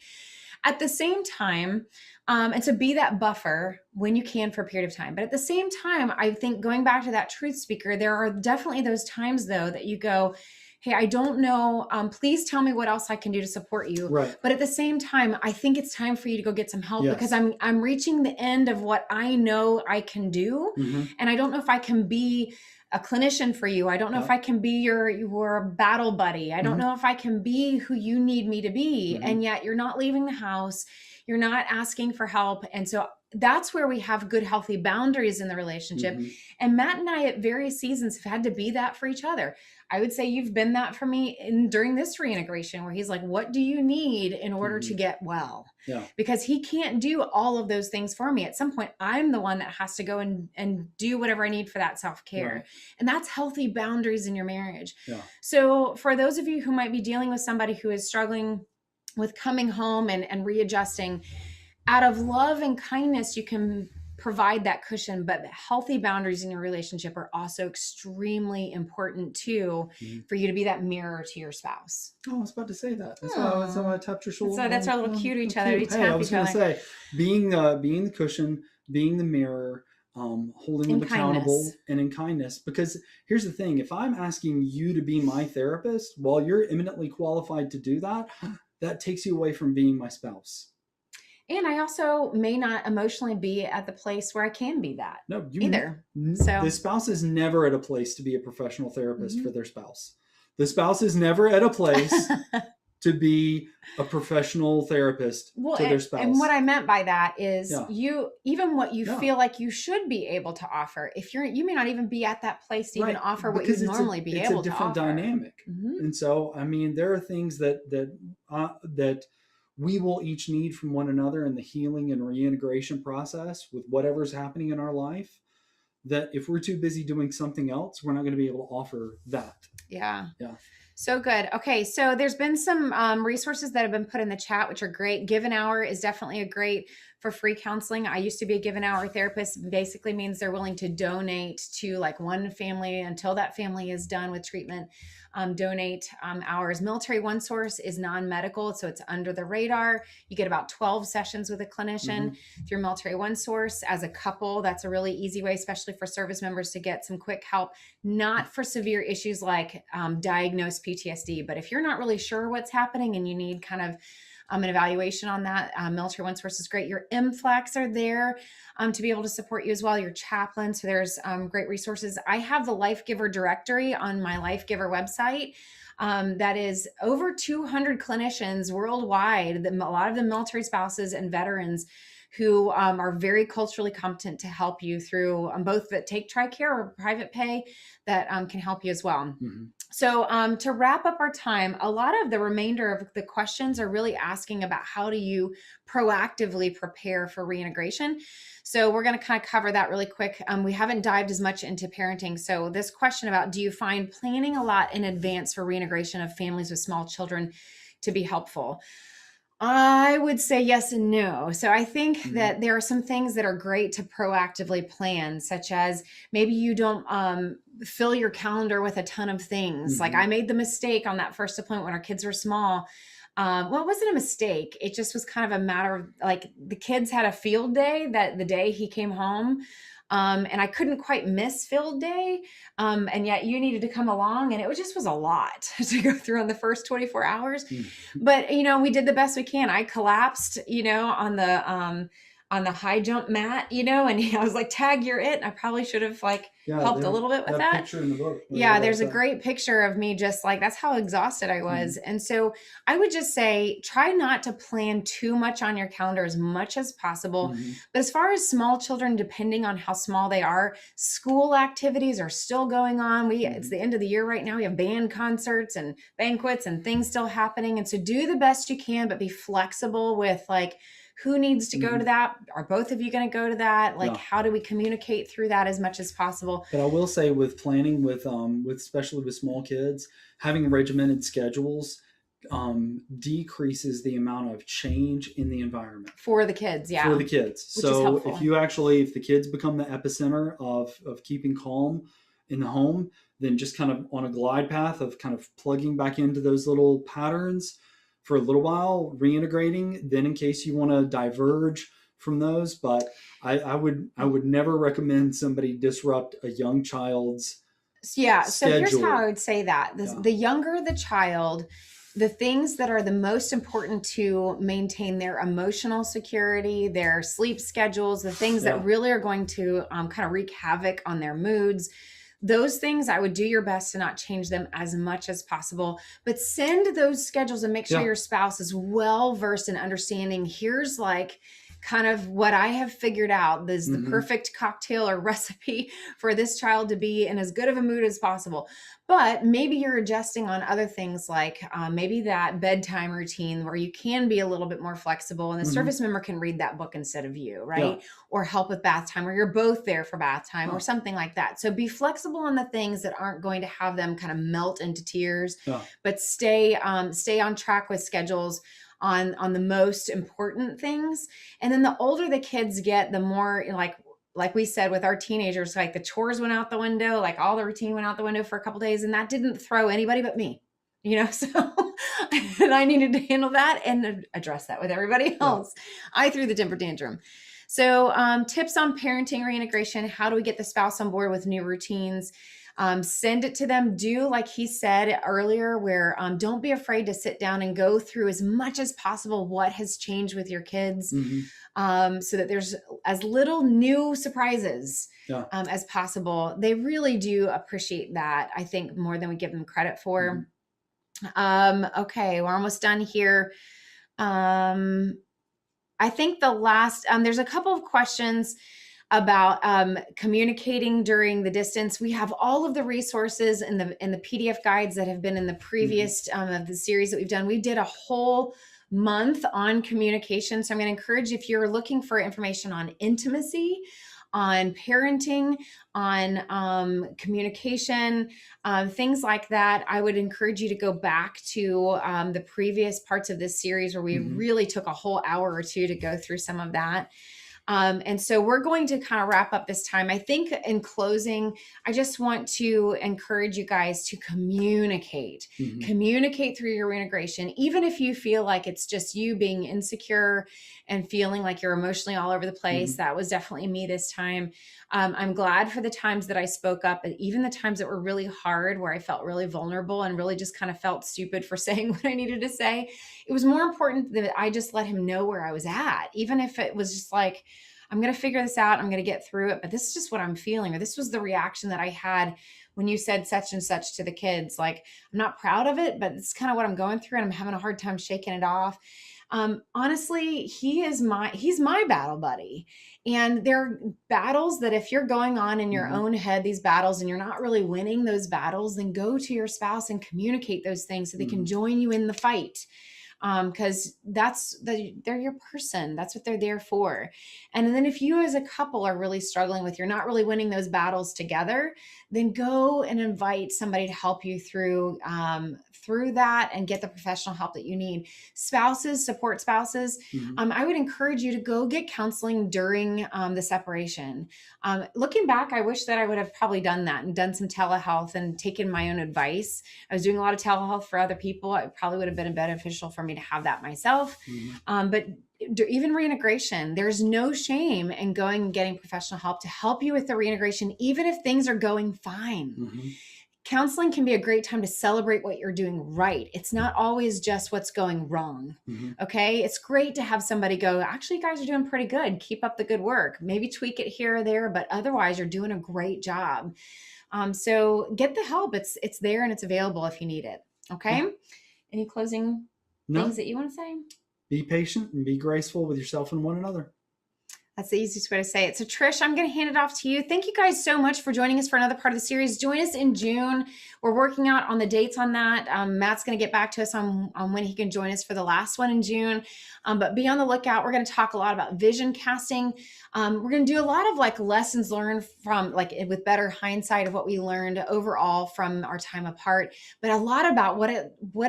At the same time, and to be that buffer when you can for a period of time. But at the same time, I think going back to that truth speaker, there are definitely those times though that you go, hey, I don't know. Please tell me what else I can do to support you. Right. But at the same time, I think it's time for you to go get some help, because I'm reaching the end of what I know I can do. And I don't know if I can be a clinician for you. I don't know if I can be your battle buddy. I don't know if I can be who you need me to be. And yet you're not leaving the house. You're not asking for help. And so that's where we have good, healthy boundaries in the relationship. And Matt and I at various seasons have had to be that for each other. I would say you've been that for me during this reintegration, where he's like, what do you need in order to get well? Because he can't do all of those things for me. At some point, I'm the one that has to go and do whatever I need for that self-care. And that's healthy boundaries in your marriage. So for those of you who might be dealing with somebody who is struggling with coming home and readjusting, out of love and kindness, you can provide that cushion, but healthy boundaries in your relationship are also extremely important too, for you to be that mirror to your spouse. Oh, I was about to say that. That's why I tapped your shoulder. So that's our little cue to each other. Hey, I was going to say, being the cushion, being the mirror, holding them accountable, and in kindness. Because here's the thing: if I'm asking you to be my therapist, while you're eminently qualified to do that, that takes you away from being my spouse. And I also may not emotionally be at the place where I can be that. No, either. So the spouse is never at a place to be a professional therapist for their spouse. The spouse is never at a place to be a professional therapist to their spouse. And what I meant by that is even what you feel like you should be able to offer, if you may not even be at that place to even offer what you normally be able to offer. It's a different dynamic. And so, I mean, there are things that we will each need from one another in the healing and reintegration process with whatever's happening in our life, that if we're too busy doing something else, we're not going to be able to offer that. Yeah. So good. Okay. So there's been some resources that have been put in the chat, which are great. Give an Hour is definitely a great for free counseling. I used to be a Give an Hour therapist. Basically means they're willing to donate to like one family until that family is done with treatment. Donate hours. Military One Source is non-medical, so it's under the radar. You get about 12 sessions with a clinician through Military One Source. As a couple, that's a really easy way, especially for service members, to get some quick help, not for severe issues like diagnosed PTSD, but if you're not really sure what's happening and you need kind of an evaluation on that, Military One Source is great. Your MFLACs are there to be able to support you as well. Your chaplain. So there's great resources. I have the Life Giver directory on my Life Giver website. That is over 200 clinicians worldwide, a lot of them military spouses and veterans who are very culturally competent to help you through both that take TRICARE or private pay that can help you as well. So to wrap up our time, a lot of the remainder of the questions are really asking about how do you proactively prepare for reintegration. So we're going to kind of cover that really quick. We haven't dived as much into parenting. So this question about, do you find planning a lot in advance for reintegration of families with small children to be helpful? I would say yes and no. So I think Mhm. that there are some things that are great to proactively plan, such as maybe you don't fill your calendar with a ton of things. Like Mhm. I made the mistake on that first appointment when our kids were small. Well, it wasn't a mistake. It just was kind of a matter of like the kids had a field day that the day he came home. And I couldn't quite miss field day. And yet you needed to come along, and it just was a lot to go through on the first 24 hours. Mhm. But we did the best we can. I collapsed, on the high jump mat, and I was like, "Tag, you're it." I probably should have Yeah, helped a little bit with that. picture in the book. Yeah, there's a great picture of me just like that's how exhausted I was. And so I would just say try not to plan too much on your calendar as much as possible. Mhm. But as far as small children, depending on how small they are, school activities are still going on. It's the end of the year right now. We have band concerts and banquets and things still happening. And so do the best you can, but be flexible with like who needs to go to that? Are both of you going to go to that? Like, Yeah. how do we communicate through that as much as possible? But I will say with planning with especially with small kids, having regimented schedules decreases the amount of change in the environment For the kids, yeah. for the kids. Which is So helpful. if the kids become the epicenter of keeping calm in the home, then just kind of on a glide path of kind of plugging back into those little patterns for a little while, reintegrating, then in case you want to diverge from those. But I would never recommend somebody disrupt a young child's Yeah. So here's schedule. how I would say that the younger the child, the things that are the most important to maintain their emotional security, their sleep schedules, the things that really are going to kind of wreak havoc on their moods, those things I would do your best to not change them as much as possible, but send those schedules and make sure your spouse is well versed in understanding. Here's like kind of what I have figured out is the perfect cocktail or recipe for this child to be in as good of a mood as possible. But maybe you're adjusting on other things like maybe that bedtime routine where you can be a little bit more flexible and the service member can read that book instead of you, right? Or help with bath time, or you're both there for bath time or something like that. So be flexible on the things that aren't going to have them kind of melt into tears, but stay on track with schedules on the most important things. And then the older the kids get, the more like we said with our teenagers, like the chores went out the window, like all the routine went out the window for a couple of days, and that didn't throw anybody but me, so and I needed to handle that and address that with everybody else. I threw the temper tantrum. So tips on parenting reintegration. How do we get the spouse on board with new routines? Send it to them. Do like he said earlier, where don't be afraid to sit down and go through as much as possible what has changed with your kids, so that there's as little new surprises as possible. They really do appreciate that, I think, more than we give them credit for. Okay, we're almost done here. I think the last, there's a couple of questions about communicating during the distance. We have all of the resources and the PDF guides that have been in the previous of the series that we've done. We did a whole month on communication. So I'm going to encourage, if you're looking for information on intimacy, on parenting, on communication, things like that, I would encourage you to go back to the previous parts of this series where we really took a whole hour or two to go through some of that. And so we're going to kind of wrap up this time. I think in closing, I just want to encourage you guys to communicate, communicate through your reintegration. Even if you feel like it's just you being insecure and feeling like you're emotionally all over the place. That was definitely me this time. I'm glad for the times that I spoke up, and even the times that were really hard, where I felt really vulnerable and really just kind of felt stupid for saying what I needed to say. It was more important that I just let him know where I was at, even if it was just like, I'm going to figure this out. I'm going to get through it. But this is just what I'm feeling, or this was the reaction that I had when you said such and such to the kids. Like, I'm not proud of it, but it's kind of what I'm going through, and I'm having a hard time shaking it off. Honestly, he's my battle buddy. And there are battles that if you're going on in your own head, these battles, and you're not really winning those battles, then go to your spouse and communicate those things so they can join you in the fight. Because they're your person. That's what they're there for. And then if you as a couple are really struggling with, you're not really winning those battles together, then go and invite somebody to help you through through that and get the professional help that you need. Spouses, support spouses, I would encourage you to go get counseling during the separation. Looking back, I wish that I would have probably done that and done some telehealth and taken my own advice. I was doing a lot of telehealth for other people. It probably would have been beneficial for me to have that myself. But even reintegration, there's no shame in going and getting professional help to help you with the reintegration, even if things are going fine. Counseling can be a great time to celebrate what you're doing right. It's not always just what's going wrong. Okay. It's great to have somebody go, actually, you guys are doing pretty good. Keep up the good work. Maybe tweak it here or there, but otherwise you're doing a great job. So get the help. It's there and it's available if you need it. Okay. Any closing things that you want to say? Be patient and be graceful with yourself and one another. That's the easiest way to say it. So Trish, I'm going to hand it off to you. Thank you guys so much for joining us for another part of the series. Join us in June. We're working out on the dates on that. Matt's going to get back to us on when he can join us for the last one in June. But be on the lookout. We're going to talk a lot about vision casting. We're going to do a lot of like lessons learned from like with better hindsight of what we learned overall from our time apart, but a lot about what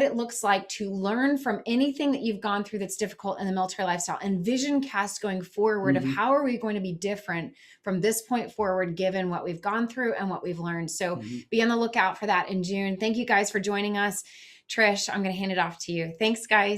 it looks like to learn from anything that you've gone through that's difficult in the military lifestyle and vision cast going forward of how are we going to be different from this point forward, given what we've gone through and what we've learned. So be on the lookout for that in June. Thank you guys for joining us. Trish, I'm going to hand it off to you. Thanks, guys.